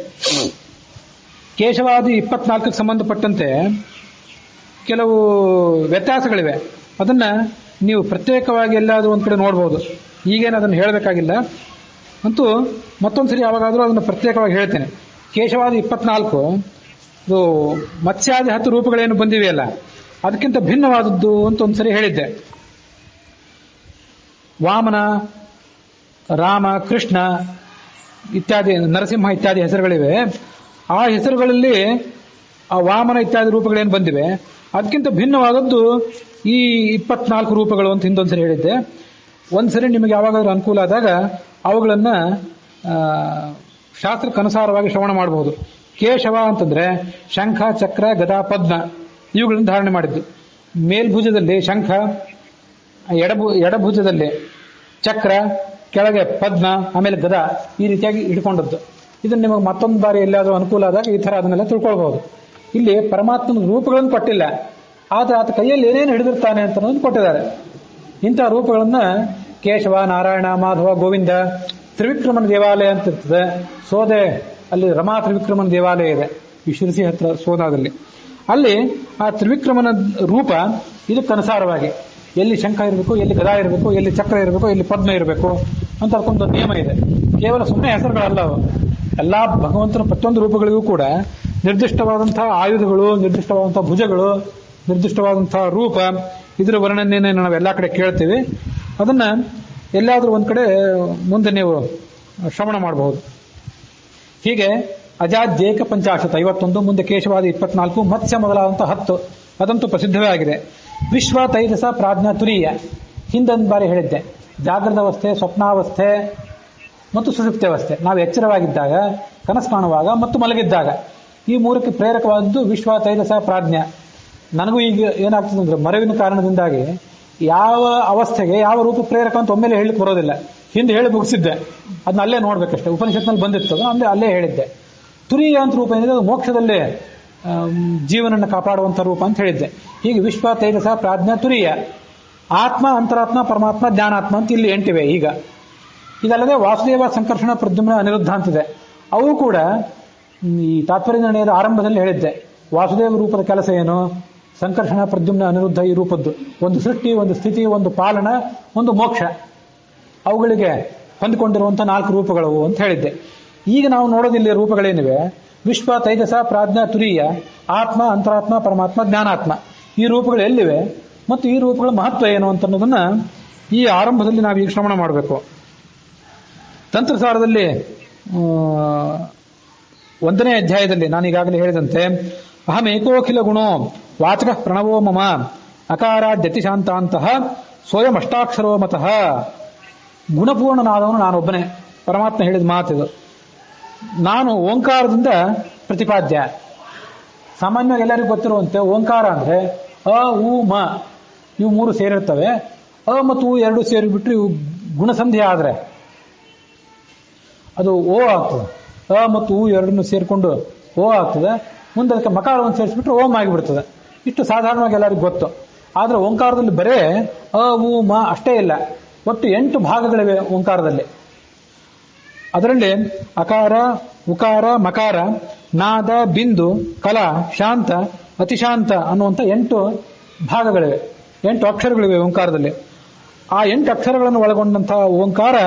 ಕೇಶವಾದಿ 24ಕ್ಕೆ ಸಂಬಂಧಪಟ್ಟಂತೆ ಕೆಲವು ವ್ಯತ್ಯಾಸಗಳಿವೆ. ಅದನ್ನ ನೀವು ಪ್ರತ್ಯೇಕವಾಗಿ ಎಲ್ಲಾದರೂ ಒಂದು ಕಡೆ ನೋಡ್ಬೋದು. ಈಗೇನು ಅದನ್ನು ಹೇಳಬೇಕಾಗಿಲ್ಲ, ಅಂತೂ ಮತ್ತೊಂದ್ಸರಿ ಯಾವಾಗಾದರೂ ಅದನ್ನು ಪ್ರತ್ಯೇಕವಾಗಿ ಹೇಳ್ತೇನೆ. ಕೇಶವಾದಿ 24 ಇದು ಮತ್ಸ್ಯಾದಿ 10 ರೂಪಗಳೇನು ಬಂದಿವೆಯಲ್ಲ ಅದಕ್ಕಿಂತ ಭಿನ್ನವಾದದ್ದು ಅಂತ ಒಂದ್ಸರಿ ಹೇಳಿದ್ದೆ. ವಾಮನ, ರಾಮ, ಕೃಷ್ಣ ಇತ್ಯಾದಿ, ನರಸಿಂಹ ಇತ್ಯಾದಿ ಹೆಸರುಗಳಿವೆ. ಆ ಹೆಸರುಗಳಲ್ಲಿ ಆ ವಾಮನ ಇತ್ಯಾದಿ ರೂಪಗಳೇನು ಬಂದಿವೆ ಅದಕ್ಕಿಂತ ಭಿನ್ನವಾದದ್ದು ಈ 24 ರೂಪಗಳು ಅಂತ ಹಿಂದೊಂದ್ಸರಿ ಹೇಳಿದ್ದೆ. ಒಂದ್ಸರಿ ನಿಮಗೆ ಯಾವಾಗಾದ್ರೂ ಅನುಕೂಲ ಆದಾಗ ಅವುಗಳನ್ನ ಶಾಸ್ತ್ರಕ್ಕನುಸಾರವಾಗಿ ಶ್ರವಣ ಮಾಡಬಹುದು. ಕೇಶವ ಅಂತಂದ್ರೆ ಶಂಖ, ಚಕ್ರ, ಗದಾ, ಪದ್ಮ ಇವುಗಳನ್ನು ಧಾರಣೆ ಮಾಡಿದ್ದು. ಮೇಲ್ಭುಜದಲ್ಲಿ ಶಂಖ, ಎಡಭುಜದಲ್ಲಿ ಚಕ್ರ, ಕೆಳಗೆ ಪದ್ಮ, ಆಮೇಲೆ ಗದಾ, ಈ ರೀತಿಯಾಗಿ ಇಟ್ಕೊಂಡದ್ದು. ಇದನ್ನು ನಿಮಗೆ ಮತ್ತೊಂದು ಬಾರಿ ಎಲ್ಲಾದರೂ ಅನುಕೂಲ ಆದಾಗ ಈ ಥರ ಅದನ್ನೆಲ್ಲ ತಿಳ್ಕೊಳ್ಬಹುದು. ಇಲ್ಲಿ ಪರಮಾತ್ಮನ ರೂಪಗಳನ್ನು ಕೊಟ್ಟಿಲ್ಲ, ಆದರೆ ಆತ ಕೈಯಲ್ಲಿ ಏನೇನು ಹಿಡಿದಿರ್ತಾನೆ ಅಂತ ಕೊಟ್ಟಿದ್ದಾರೆ. ಇಂಥ ರೂಪಗಳನ್ನ ಕೇಶವ, ನಾರಾಯಣ, ಮಾಧವ, ಗೋವಿಂದ, ತ್ರಿವಿಕ್ರಮನ ದೇವಾಲಯ ಅಂತ ಇರ್ತದೆ. ಸೋದೆ ಅಲ್ಲಿ ರಮಾ ತ್ರಿವಿಕ್ರಮನ ದೇವಾಲಯ ಇದೆ, ಈ ಶಿರಸಿ ಹತ್ರ ಸೋದಾದಲ್ಲಿ. ಅಲ್ಲಿ ಆ ತ್ರಿವಿಕ್ರಮನ ರೂಪ ಇದಕ್ಕನುಸಾರವಾಗಿ ಎಲ್ಲಿ ಶಂಖ ಇರಬೇಕು, ಎಲ್ಲಿ ಗದಾ ಇರಬೇಕು, ಎಲ್ಲಿ ಚಕ್ರ ಇರಬೇಕು, ಎಲ್ಲಿ ಪದ್ಮ ಇರಬೇಕು ಅಂತ ಅದಕ್ಕೊಂದು ನಿಯಮ ಇದೆ. ಕೇವಲ ಸುಮ್ಮನೆ ಹೆಸರುಗಳಲ್ಲ ಅವು. ಎಲ್ಲಾ ಭಗವಂತನ ಪ್ರತಿಯೊಂದು ರೂಪಗಳಿಗೂ ಕೂಡ ನಿರ್ದಿಷ್ಟವಾದಂತಹ ಆಯುಧಗಳು, ನಿರ್ದಿಷ್ಟವಾದಂತಹ ಭುಜಗಳು, ನಿರ್ದಿಷ್ಟವಾದಂತಹ ರೂಪ, ಇದರ ವರ್ಣನೆಯನ್ನು ನಾವು ಎಲ್ಲಾ ಕಡೆ ಕೇಳ್ತೀವಿ. ಅದನ್ನ ಎಲ್ಲಾದ್ರೂ ಒಂದ್ ಕಡೆ ಮುಂದೆ ನೀವು ಶ್ರವಣ ಮಾಡಬಹುದು. ಹೀಗೆ ಅಜಾದ್ಯೇಕ ಪಂಚಾಶತ್ 51, ಮುಂದೆ ಕೇಶವಾದಿ 24, ಮತ್ಸ್ಯ ಮೊದಲಾದಂತಹ 10 ಅದಂತೂ ಪ್ರಸಿದ್ಧವೇ ಆಗಿದೆ. ವಿಶ್ವ, ತೈಜಸ, ಪ್ರಾಜ್ಞಾ, ತುರೀಯ ಹಿಂದೊಂದು ಬಾರಿ ಹೇಳಿದ್ದೆ. ಜಾಗೃತ ಅವಸ್ಥೆ, ಸ್ವಪ್ನಾವಸ್ಥೆ ಮತ್ತು ಸುಷುಪ್ತಿ ಅವಸ್ಥೆ, ನಾವು ಎಚ್ಚರವಾಗಿದ್ದಾಗ, ಕನಸು ಕಾಣುವಾಗ ಮತ್ತು ಮಲಗಿದ್ದಾಗ, ಈ 3ಕ್ಕೆ ಪ್ರೇರಕವಾದದ್ದು ವಿಶ್ವ, ತೈಜಸ, ಪ್ರಾಜ್ಞಾ. ನನಗೂ ಈಗ ಏನಾಗ್ತದೆ ಅಂದ್ರೆ ಮರವಿನ ಕಾರಣದಿಂದಾಗಿ ಯಾವ ಅವಸ್ಥೆಗೆ ಯಾವ ರೂಪ ಪ್ರೇರಕ ಅಂತ ಒಮ್ಮೆಲೆ ಹೇಳಲಿಕ್ಕೆ ಬರೋದಿಲ್ಲ. ಹಿಂದೆ ಹೇಳಿ ಮುಗಿಸಿದ್ದೆ, ಅದನ್ನ ಅಲ್ಲೇ ನೋಡ್ಬೇಕಷ್ಟೇ. ಉಪನಿಷತ್ನಲ್ಲಿ ಬಂದಿರ್ತದೆ ಅಂದ್ರೆ ಅಲ್ಲೇ ಹೇಳಿದ್ದೆ. ತುರೀಯ ಅಂತ ರೂಪ ಏನಿದೆ ಅದು ಮೋಕ್ಷದಲ್ಲೇ ಜೀವನನ್ನು ಕಾಪಾಡುವಂಥ ರೂಪ ಅಂತ ಹೇಳಿದ್ದೆ. ಹೀಗೆ ವಿಶ್ವ, ತೈಜಸ, ಪ್ರಾಜ್ಞಾ, ತುರೀಯ, ಆತ್ಮ, ಅಂತರಾತ್ಮ, ಪರಮಾತ್ಮ, ಜ್ಞಾನಾತ್ಮ ಅಂತ ಇಲ್ಲಿ 8 ಇವೆ. ಈಗ ಇದಲ್ಲದೆ ವಾಸುದೇವ, ಸಂಕರ್ಷಣ, ಪ್ರದ್ಯುಮ್ನ, ಅನಿರುದ್ಧ ಅಂತಿದೆ. ಅವು ಕೂಡ ಈ ತಾತ್ಪರ್ಯ ನಿರ್ಣಯದ ಆರಂಭದಲ್ಲಿ ಹೇಳಿದ್ದೆ. ವಾಸುದೇವ ರೂಪದ ಕೆಲಸ ಏನು, ಸಂಕರ್ಷಣ, ಪ್ರದ್ಯುಮ್ನ, ಅನಿರುದ್ಧ ಈ ರೂಪದ್ದು ಒಂದು ಸೃಷ್ಟಿ, ಒಂದು ಸ್ಥಿತಿ, ಒಂದು ಪಾಲನ, ಒಂದು ಮೋಕ್ಷ, ಅವುಗಳಿಗೆ ಹೊಂದಿಕೊಂಡಿರುವಂತಹ 4 ರೂಪಗಳು ಅಂತ ಹೇಳಿದ್ದೆ. ಈಗ ನಾವು ನೋಡೋದಿಲ್ಲ ರೂಪಗಳೇನಿವೆ, ವಿಶ್ವ, ತೈಜಸ, ಪ್ರಾಜ್ಞಾ, ತುರೀಯ, ಆತ್ಮ, ಅಂತರಾತ್ಮ, ಪರಮಾತ್ಮ, ಜ್ಞಾನಾತ್ಮ, ಈ ರೂಪಗಳು ಎಲ್ಲಿವೆ ಮತ್ತು ಈ ರೂಪಗಳ ಮಹತ್ವ ಏನು ಅಂತ ಅನ್ನೋದನ್ನ ಈ ಆರಂಭದಲ್ಲಿ ನಾವು ಈಗ ಶ್ರವಣ ಮಾಡಬೇಕು. ತಂತ್ರಸಾರದಲ್ಲಿ 1ನೇ ಅಧ್ಯಾಯದಲ್ಲಿ ನಾನು ಈಗಾಗಲೇ ಹೇಳಿದಂತೆ ಅಹಮೇಕೋಖಿಲ ಗುಣೋ ವಾಚಕ ಪ್ರಣವೋ ಮಮ ಅಕಾರಾದ್ಯತಿ ಶಾಂತಾಂತಹ ಸ್ವಯಂ ಅಷ್ಟಾಕ್ಷರೋ ಮತಃ. ಗುಣಪೂರ್ಣನಾದವನು ನಾನೊಬ್ಬನೇ. ಪರಮಾತ್ಮ ಹೇಳಿದ ಮಾತಿದು. ನಾನು ಓಂಕಾರದಿಂದ ಪ್ರತಿಪಾದ್ಯ. ಸಾಮಾನ್ಯವಾಗಿ ಎಲ್ಲರಿಗೂ ಗೊತ್ತಿರುವಂತೆ ಓಂಕಾರ ಅಂದ್ರೆ ಅ, ಉ, ಮ ಇವು 3 ಸೇರಿರ್ತವೆ. ಅ ಮತ್ತು ಉ ಎರಡು ಸೇರಿಬಿಟ್ರೆ ಇವು ಗುಣಸಂಧಿ ಆದ್ರೆ ಅದು ಓ ಆಗ್ತದೆ. ಅ ಮತ್ತು ಉ ಎರಡನ್ನು ಸೇರಿಕೊಂಡು ಓ ಆಗ್ತದೆ. ಮುಂದೆ ಅದಕ್ಕೆ ಮಕಾರವನ್ನು ಸೇರಿಸ್ಬಿಟ್ರೆ ಓಂ ಆಗಿಬಿಡ್ತದೆ. ಇಷ್ಟು ಸಾಧಾರಣವಾಗಿ ಎಲ್ಲರಿಗೂ ಗೊತ್ತು. ಆದ್ರೆ ಓಂಕಾರದಲ್ಲಿ ಬರೇ ಅ ಉ ಮ ಅಷ್ಟೇ ಇಲ್ಲ, ಒಟ್ಟು 8 ಭಾಗಗಳಿವೆ ಓಂಕಾರದಲ್ಲಿ. ಅದರಲ್ಲಿ ಅಕಾರ, ಉಕಾರ, ಮಕಾರ, ನಾದ, ಬಿಂದು, ಕಲ, ಶಾಂತ, ಅತಿಶಾಂತ ಅನ್ನುವಂಥ 8 ಭಾಗಗಳಿವೆ, 8 ಅಕ್ಷರಗಳಿವೆ ಓಂಕಾರದಲ್ಲಿ. ಆ 8 ಅಕ್ಷರಗಳನ್ನು ಒಳಗೊಂಡಂತಹ ಓಂಕಾರ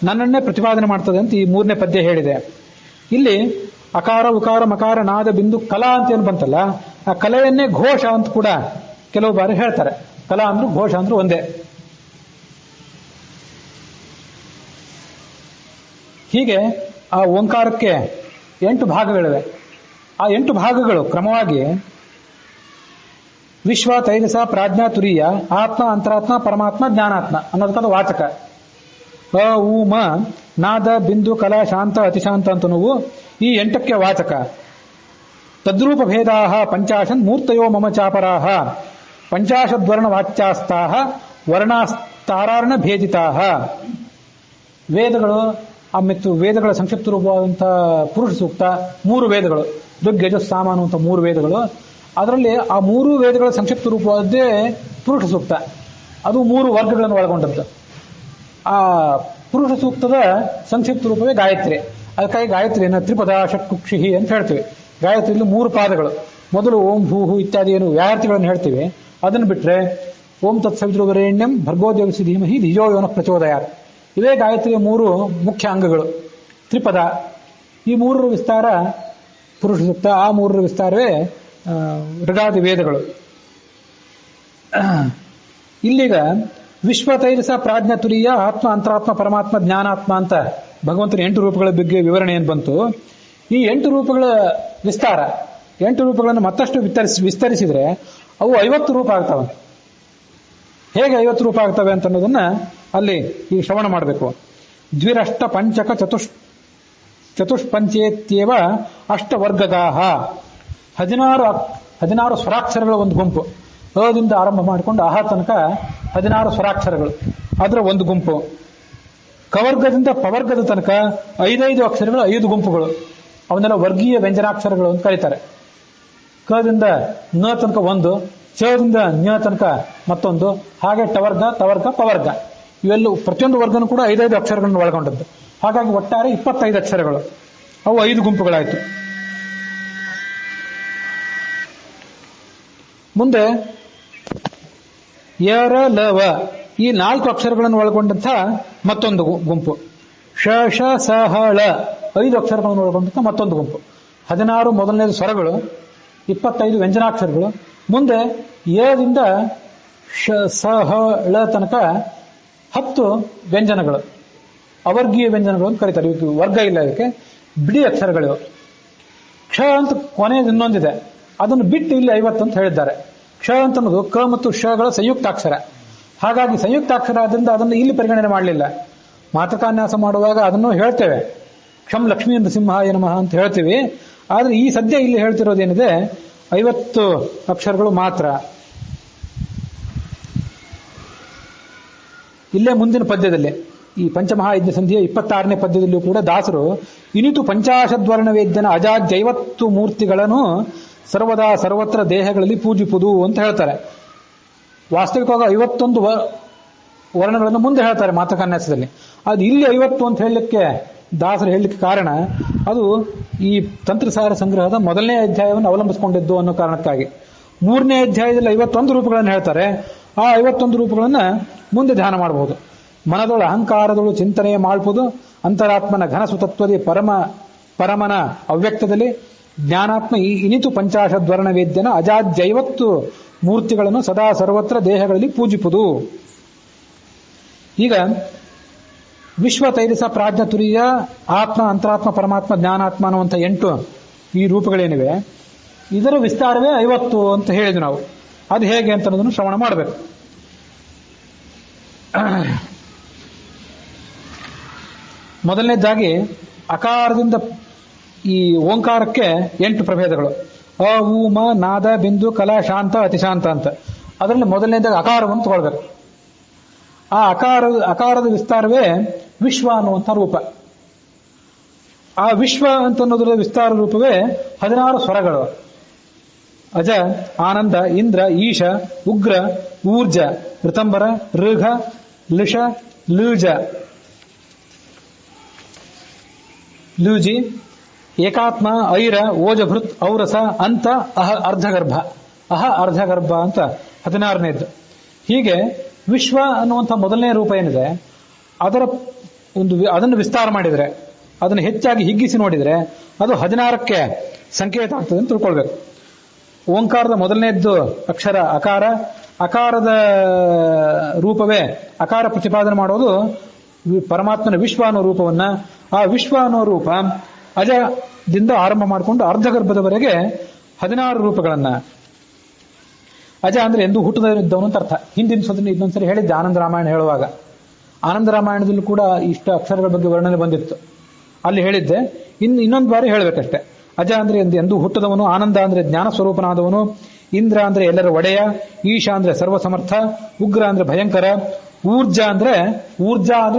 ನನ್ನನ್ನೇ ಪ್ರತಿಪಾದನೆ ಮಾಡ್ತದೆ ಅಂತ ಈ 3ನೇ ಪದ್ಯ ಹೇಳಿದೆ. ಇಲ್ಲಿ ಅಕಾರ, ಉಕಾರ, ಮಕಾರ, ನಾದ, ಬಿಂದು, ಕಲಾ ಅಂತ ಏನು ಬಂತಲ್ಲ, ಆ ಕಲೆಯನ್ನೇ ಘೋಷ ಅಂತ ಕೂಡ ಕೆಲವು ಬಾರಿ ಹೇಳ್ತಾರೆ. ಕಲಾ ಅಂದ್ರೂ ಘೋಷ ಅಂದ್ರೂ ಒಂದೇ. ಹೀಗೆ ಆ ಓಂಕಾರಕ್ಕೆ 8 ಭಾಗಗಳಿವೆ. ಆ 8 ಭಾಗಗಳು ಕ್ರಮವಾಗಿ ವಿಶ್ವ, ತೈಜಸ, ಪ್ರಾಜ್ಞಾ, ತುರಿಯ, ಆತ್ಮ, ಅಂತರಾತ್ಮ, ಪರಮಾತ್ಮ, ಜ್ಞಾನಾತ್ಮ ಅನ್ನೋದಕ್ಕೊಂದು ವಾಚಕ. ಅ ಉ ಮ, ನಾದ, ಬಿಂದು, ಕಲಾ, ಶಾಂತ, ಅತಿಶಾಂತ ಅಂತ ನಾವು ಈ 8ಕ್ಕೆ ವಾಚಕ. ತದ್ರೂಪ ಭೇದಾ ಪಂಚಾಶನ್ ಮೂರ್ತಯೋ ಮಮ ಚಾಪರಾಹ ಪಂಚಾಶದ್ವರ್ಣ ವಾಚ್ಯಾಸ್ತಾಹ ವರ್ಣಾಸ್ತಾರಾರ್ಣ ಭೇದಿತಾಹ. ವೇದಗಳು ಮತ್ತು ವೇದಗಳ ಸಂಕ್ಷಿಪ್ತ ರೂಪವಾದಂತಹ ಪುರುಷ ಸೂಕ್ತ 3 ವೇದಗಳು, ಋಗ್ ಸಾಮ ಅನ್ನುವಂಥ 3 ವೇದಗಳು. ಅದರಲ್ಲಿ ಆ 3 ವೇದಗಳ ಸಂಕ್ಷಿಪ್ತ ರೂಪವಾದ್ದೇ ಪುರುಷ ಸೂಕ್ತ. ಅದು 3 ವರ್ಗಗಳನ್ನು ಒಳಗೊಂಡದ್ದು. ಆ ಪುರುಷ ಸೂಕ್ತದ ಸಂಕ್ಷಿಪ್ತ ರೂಪವೇ ಗಾಯತ್ರಿ. ಅದಕ್ಕಾಗಿ ಗಾಯತ್ರಿಯನ್ನು ತ್ರಿಪದ ಷಟ್ಕುಕ್ಷಿಹಿ ಅಂತ ಹೇಳ್ತೀವಿ. ಗಾಯತ್ರಿಯಲ್ಲಿ 3 ಪಾದಗಳು. ಮೊದಲು ಓಂ ಭೂಹು ಇತ್ಯಾದಿ ಏನು ವ್ಯಾಹೃತಿಗಳನ್ನು ಹೇಳ್ತೀವಿ, ಅದನ್ನು ಬಿಟ್ಟರೆ ಓಂ ತತ್ಸವಿತೃವರೇಣ್ಯಂ ಭರ್ಗೋದೇವಸಿ ಧೀಮಹಿ ಧಿಜೋ ಯೋನ ಪ್ರಚೋದಯಾತ್, ಇವೇ ಗಾಯತ್ರಿಯ 3 ಮುಖ್ಯ ಅಂಗಗಳು. ತ್ರಿಪದ, ಈ 3ರ ವಿಸ್ತಾರ ಪುರುಷ ಸೂಕ್ತ, ಆ 3ರ ವಿಸ್ತಾರವೇ ಋಗಾದಿ ವೇದಗಳು. ಇಲ್ಲಿಗ ವಿಶ್ವ, ತೈಜಸ, ಪ್ರಾಜ್ಞಾ, ತುರಿಯ, ಆತ್ಮ, ಅಂತರಾತ್ಮ, ಪರಮಾತ್ಮ, ಜ್ಞಾನಾತ್ಮ ಅಂತ ಭಗವಂತನ 8 ರೂಪಗಳ ಬಗ್ಗೆ ವಿವರಣೆ ಏನು ಬಂತು. ಈ 8 ರೂಪಗಳ ವಿಸ್ತಾರ, 8 ರೂಪಗಳನ್ನು ಮತ್ತಷ್ಟು ವಿಸ್ತರಿಸಿದ್ರೆ ಅವು 50 ರೂಪ ಆಗ್ತವೆ. ಹೇಗೆ 50 ರೂಪ ಆಗ್ತವೆ ಅಂತ ಅನ್ನೋದನ್ನ ಅಲ್ಲಿ ಈ ಶ್ರವಣ ಮಾಡಬೇಕು. ದ್ವಿರಷ್ಟ ಪಂಚಕ ಚತುಷ್ಪಂಚೇತ್ಯೇವ ಅಷ್ಟವರ್ಗಗಾಹ. 16 ಸ್ವರಾಕ್ಷರಗಳ ಒಂದು ಗುಂಪು. ಅದಿಂದ ಆರಂಭ ಮಾಡಿಕೊಂಡು ಆಹ ತನಕ 16 ಸ್ವರಾಕ್ಷರಗಳು, ಅದರ ಒಂದು ಗುಂಪು. ಕವರ್ಗದಿಂದ ಪವರ್ಗದ ತನಕ 5 ಅಕ್ಷರಗಳು, 5 ಗುಂಪುಗಳು. ಅವನ್ನೆಲ್ಲ ವರ್ಗೀಯ ವ್ಯಂಜನಾಕ್ಷರಗಳು ಅಂತ ಕರೀತಾರೆ. ಕದಿಂದ ನ ತನಕ ಒಂದು, ಚದಿಂದ ನ್ಯ ತನಕ ಮತ್ತೊಂದು, ಹಾಗೆ ಟವರ್ಗ, ತವರ್ಗ, ಪವರ್ಗ, ಇವೆಲ್ಲ ಪ್ರತಿಯೊಂದು ವರ್ಗನೂ ಕೂಡ 5 ಅಕ್ಷರಗಳನ್ನು ಒಳಗೊಂಡದ್ದು. ಹಾಗಾಗಿ ಒಟ್ಟಾರೆ 25 ಅಕ್ಷರಗಳು. ಅವು 5 ಗುಂಪುಗಳಾಯಿತು. ಮುಂದೆ ಯರ ಲವ ಈ 4 ಅಕ್ಷರಗಳನ್ನು ಒಳಗೊಂಡಂಥ ಮತ್ತೊಂದು ಗುಂಪು. ಶ ಶ ಸ ಹ ಳ 5 ಅಕ್ಷರಗಳನ್ನು ಒಳಗೊಂಡಂಥ ಮತ್ತೊಂದು ಗುಂಪು. 16 ಮೊದಲನೇದು ಸ್ವರಗಳು, 25 ವ್ಯಂಜನಾಕ್ಷರಗಳು. ಮುಂದೆ ಯದಿಂದ ಶ ಸ ಹ ಳ ತನಕ 10 ವ್ಯಂಜನಗಳು, ಅವರ್ಗೀಯ ವ್ಯಂಜನಗಳು ಅಂತ ಕರೀತಾರೆ. ಇವಕ್ಕೆ ವರ್ಗ ಇಲ್ಲ, ಇದಕ್ಕೆ ಬಿಡಿ ಅಕ್ಷರಗಳಿವೆ. ಕ್ಷ ಅಂತ ಕೊನೆಯದು ಇನ್ನೊಂದಿದೆ, ಅದನ್ನು ಬಿಟ್ಟು ಇಲ್ಲಿ 50 ಅಂತ ಹೇಳಿದ್ದಾರೆ. ಕ್ಷ ಅಂತ ಅನ್ನೋದು ಕ ಮತ್ತು ಶಗಳ ಸಂಯುಕ್ತಾಕ್ಷರ. ಹಾಗಾಗಿ ಸಂಯುಕ್ತಾಕ್ಷರ ಆದ್ರಿಂದ ಅದನ್ನು ಇಲ್ಲಿ ಪರಿಗಣನೆ ಮಾಡಲಿಲ್ಲ. ಮಾತೃಕಾನ್ಯಾಸ ಮಾಡುವಾಗ ಅದನ್ನು ಹೇಳ್ತೇವೆ, ಕ್ಷಂ ಲಕ್ಷ್ಮೀ ನೃಸಿಂಹಾಯ ನಮಃ ಅಂತ ಹೇಳ್ತೀವಿ. ಆದ್ರೆ ಈ ಸದ್ಯ ಇಲ್ಲಿ ಹೇಳ್ತಿರೋದೇನಿದೆ 50 ಅಕ್ಷರಗಳು ಮಾತ್ರ. ಇಲ್ಲೇ ಮುಂದಿನ ಪದ್ಯದಲ್ಲಿ ಈ ಪಂಚಮಹಾಯಜ್ಞ ಸಂಧಿಯ 26ನೇ ಪದ್ಯದಲ್ಲಿಯೂ ಕೂಡ ದಾಸರು ಇನಿತು ಪಂಚಾಶದ್ವರ್ಣ ವೇದ್ಯನ ಅಜಾಜ್ಯ ಮೂರ್ತಿಗಳನ್ನು ಸರ್ವದಾ ಸರ್ವತ್ರ ದೇಹಗಳಲ್ಲಿ ಪೂಜಿಪುದು ಅಂತ ಹೇಳ್ತಾರೆ. ವಾಸ್ತವಿಕವಾಗಿ 51 ವರ್ಣಗಳನ್ನು ಮುಂದೆ ಹೇಳ್ತಾರೆ ಮಾತೃಕಾನ್ಯಾಸದಲ್ಲಿ. ಅದು ಇಲ್ಲಿ 50 ಅಂತ ಹೇಳಲಿಕ್ಕೆ ದಾಸರು ಹೇಳಲಿಕ್ಕೆ ಕಾರಣ ಅದು ಈ ತಂತ್ರಸಾರ ಸಂಗ್ರಹದ 1ನೇ ಅಧ್ಯಾಯವನ್ನು ಅವಲಂಬಿಸಿಕೊಂಡಿದ್ದು ಅನ್ನೋ ಕಾರಣಕ್ಕಾಗಿ. 3ನೇ ಅಧ್ಯಾಯದಲ್ಲಿ 51 ರೂಪಗಳನ್ನು ಹೇಳ್ತಾರೆ. ಆ 51 ರೂಪಗಳನ್ನು ಮುಂದೆ ಧ್ಯಾನ ಮಾಡಬಹುದು. ಮನದೊಳ ಅಹಂಕಾರದೊಳು ಚಿಂತನೆ ಮಾಡ್ಬೋದು. ಅಂತರಾತ್ಮನ ಘನಸುತತ್ವದಿ ಪರಮನ ಅವ್ಯಕ್ತದಲ್ಲಿ ಜ್ಞಾನಾತ್ಮ ಇನಿತು ಪಂಚಾಶದ್ವರ್ಣ ವೇದ್ಯನ ಅಜಾಜ್ಯ ಮೂರ್ತಿಗಳನ್ನು ಸದಾ ಸರ್ವತ್ರ ದೇಹಗಳಲ್ಲಿ ಪೂಜಿಪುದು. ಈಗ ವಿಶ್ವ, ತೈಜಸ, ಪ್ರಾಜ್ಞ, ತುರಿಯ, ಆತ್ಮ, ಅಂತರಾತ್ಮ, ಪರಮಾತ್ಮ, ಜ್ಞಾನಾತ್ಮ ಅನ್ನುವಂಥ 8 ಈ ರೂಪಗಳೇನಿವೆ, ಇದರ ವಿಸ್ತಾರವೇ 50 ಅಂತ ಹೇಳಿದ್ವಿ ನಾವು. ಅದು ಹೇಗೆ ಅಂತ ಅನ್ನೋದನ್ನು ಶ್ರವಣ ಮಾಡಬೇಕು. ಮೊದಲನೇದಾಗಿ ಅಕಾರದಿಂದ ಈ ಓಂಕಾರಕ್ಕೆ 8 ಪ್ರಭೇದಗಳು. ಅ ಉ ಮ, ನಾದ, ಬಿಂದು, ಕಲಾ, ಶಾಂತ, ಅತಿಶಾಂತ ಅಂತ. ಅದರಲ್ಲಿ ಮೊದಲನೇದಾಗಿ ಅಕಾರವನ್ನು ತಗೊಳ್ಬೇಕು. ಆ ಅಕಾರದ ವಿಸ್ತಾರವೇ ವಿಶ್ವ ಅನ್ನುವಂಥ ರೂಪ. ಆ ವಿಶ್ವ ಅಂತ ಅನ್ನೋದರ ವಿಸ್ತಾರ ರೂಪವೇ 16 ಸ್ವರಗಳು. ಅಜ, ಆನಂದ, ಇಂದ್ರ, ಈಶ, ಉಗ್ರ, ಊರ್ಜ, ಋತಂಬರ, ಋಘ, ಲುಷ, ಲೂಜ, ಲೂಜಿ, ಏಕಾತ್ಮ, ಐರ, ಓಜಭೃತ್, ಔರಸ, ಅಂತ, ಅರ್ಧಗರ್ಭ. ಅರ್ಧಗರ್ಭ ಅಂತ 16ನೇದ್ದು. ಹೀಗೆ ವಿಶ್ವ ಅನ್ನುವಂಥ ಮೊದಲನೇ ರೂಪ ಏನಿದೆ ಅದನ್ನು ವಿಸ್ತಾರ ಮಾಡಿದರೆ, ಅದನ್ನು ಹೆಚ್ಚಾಗಿ ಹಿಗ್ಗಿಸಿ ನೋಡಿದರೆ ಅದು 16ಕ್ಕೆ ಸಂಕೇತ ಆಗ್ತದೆ ಅಂತ ತಿಳ್ಕೊಳ್ಬೇಕು. ಓಂಕಾರದ ಮೊದಲನೇದ್ದು ಅಕ್ಷರ ಅಕಾರ. ಅಕಾರದ ರೂಪವೇ ಅಕಾರ ಪ್ರತಿಪಾದನೆ ಮಾಡೋದು ಪರಮಾತ್ಮನ ವಿಶ್ವ ಅನ್ನೋ ರೂಪವನ್ನ. ಆ ವಿಶ್ವ ಅನ್ನೋ ರೂಪ ಅಜದಿಂದ ಆರಂಭ ಮಾಡಿಕೊಂಡು ಅರ್ಧಗರ್ಭದವರೆಗೆ 16 ರೂಪಗಳನ್ನ. ಅಜ ಅಂದ್ರೆ ಎಂದು ಹುಟ್ಟದವನು ಅಂತ ಅರ್ಥ. ಹಿಂದಿನ ಸದನ ಇನ್ನೊಂದ್ಸರಿ ಹೇಳಿದ್ದೆ ಆನಂದ ರಾಮಾಯಣ ಹೇಳುವಾಗ. ಆನಂದ ರಾಮಾಯಣದಲ್ಲೂ ಕೂಡ ಇಷ್ಟ ಅಕ್ಷರಗಳ ಬಗ್ಗೆ ವರ್ಣನೆ ಬಂದಿತ್ತು. ಅಲ್ಲಿ ಹೇಳಿದ್ದೆ, ಇನ್ನೊಂದು ಬಾರಿ ಹೇಳಬೇಕಷ್ಟೆ. ಅಜ ಅಂದ್ರೆ ಎಂದು ಹುಟ್ಟದವನು, ಆನಂದ ಅಂದ್ರೆ ಜ್ಞಾನ ಸ್ವರೂಪನಾದವನು, ಇಂದ್ರ ಅಂದ್ರೆ ಎಲ್ಲರ ಒಡೆಯ, ಈಶ ಅಂದ್ರೆ ಸರ್ವಸಮರ್ಥ, ಉಗ್ರ ಅಂದ್ರೆ ಭಯಂಕರ, ಊರ್ಜಾ ಅಂದ್ರೆ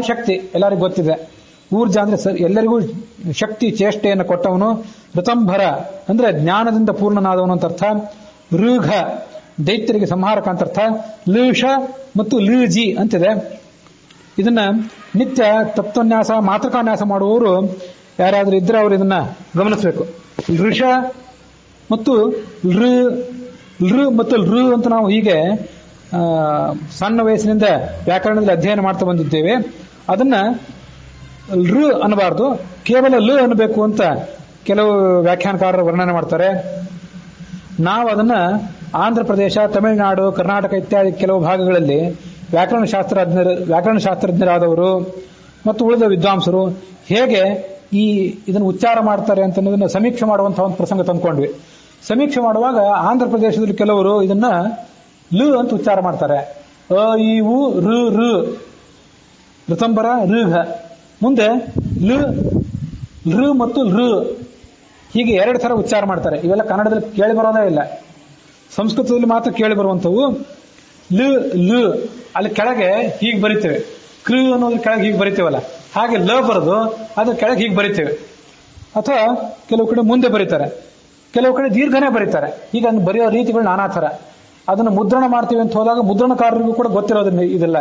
ಶಕ್ತಿ, ಎಲ್ಲರಿಗೂ ಗೊತ್ತಿದೆ. ಊರ್ಜಾ ಅಂದ್ರೆ ಎಲ್ಲರಿಗೂ ಶಕ್ತಿ ಚೇಷ್ಟೆಯನ್ನು ಕೊಟ್ಟವನು. ಋತಂಭರ ಅಂದ್ರೆ ಜ್ಞಾನದಿಂದ ಪೂರ್ಣನಾದವನು ಅಂತ ಅರ್ಥ. ಋಘ ದೈತ್ಯರಿಗೆ ಸಂಹಾರಕ ಅಂತ ಅರ್ಥ. ಲೂಷ ಮತ್ತು ಲೂಜಿ ಅಂತಿದೆ. ಇದನ್ನ ನಿತ್ಯ ತತ್ವನ್ಯಾಸ ಮಾತೃಕಾನ್ಯಾಸ ಮಾಡುವವರು ಯಾರಾದ್ರೂ ಇದ್ರೆ ಅವರು ಇದನ್ನ ಗಮನಿಸಬೇಕು. ಋಷ ಮತ್ತು ಲೃ ಮತ್ತು ಲೃ ಅಂತ ನಾವು ಹೀಗೆ ಸಣ್ಣ ವಯಸ್ಸಿನಿಂದ ವ್ಯಾಕರಣದಲ್ಲಿ ಅಧ್ಯಯನ ಮಾಡ್ತಾ ಬಂದಿದ್ದೇವೆ. ಅದನ್ನ ಲೃ ಅನ್ನಬಾರ್ದು, ಕೇವಲ ಲ ಅನ್ನಬೇಕು ಅಂತ ಕೆಲವು ವ್ಯಾಖ್ಯಾನಕಾರರು ವರ್ಣನೆ ಮಾಡ್ತಾರೆ. ನಾವು ಅದನ್ನ ಆಂಧ್ರ ಪ್ರದೇಶ, ತಮಿಳುನಾಡು, ಕರ್ನಾಟಕ ಇತ್ಯಾದಿ ಕೆಲವು ಭಾಗಗಳಲ್ಲಿ ವ್ಯಾಕರಣಶಾಸ್ತ್ರಜ್ಞರಾದವರು ಮತ್ತು ಉಳಿದ ವಿದ್ವಾಂಸರು ಹೇಗೆ ಇದನ್ನು ಉಚ್ಚಾರ ಮಾಡ್ತಾರೆ ಅಂತ ಅನ್ನೋದನ್ನ ಸಮೀಕ್ಷೆ ಮಾಡುವಂತಹ ಒಂದು ಪ್ರಸಂಗ ತಂದ್ಕೊಂಡ್ವಿ. ಸಮೀಕ್ಷೆ ಮಾಡುವಾಗ ಆಂಧ್ರ ಪ್ರದೇಶದಲ್ಲಿ ಕೆಲವರು ಇದನ್ನ ಲು ಅಂತ ಉಚ್ಚಾರ ಮಾಡ್ತಾರೆ. ಅ ಇ ಉ ಋ ಋ ಋತಂಬರ ಋಘ. ಮುಂದೆ ಲೃ ಮತ್ತು ಲೃ ಹೀಗೆ 2 ಥರ ಉಚ್ಚಾರ ಮಾಡ್ತಾರೆ. ಇವೆಲ್ಲ ಕನ್ನಡದಲ್ಲಿ ಕೇಳಿ ಬರೋದೇ ಇಲ್ಲ, ಸಂಸ್ಕೃತದಲ್ಲಿ ಮಾತ್ರ ಕೇಳಿ ಬರುವಂಥವು. ಲು ಅಲ್ಲಿ ಕೆಳಗೆ ಹೀಗೆ ಬರಿತೇವೆ. ಕೃ ಅನ್ನೋದ್ರ ಕೆಳಗೆ ಹೀಗೆ ಬರಿತೇವಲ್ಲ, ಹಾಗೆ ಲ ಬರೆದು ಅದ್ರ ಕೆಳಗೆ ಹೀಗೆ ಬರಿತೇವೆ. ಅಥವಾ ಕೆಲವು ಕಡೆ ಮುಂದೆ ಬರೀತಾರೆ, ಕೆಲವು ಕಡೆ ದೀರ್ಘನೇ ಬರೀತಾರೆ. ಈಗ ಬರೆಯೋ ರೀತಿಗಳು ನಾನಾ ಥರ. ಅದನ್ನು ಮುದ್ರಣ ಮಾಡ್ತೀವಿ ಅಂತ ಹೋದಾಗ ಮುದ್ರಣಕಾರರಿಗೂ ಕೂಡ ಗೊತ್ತಿರೋದನ್ನ ಇದೆಲ್ಲ.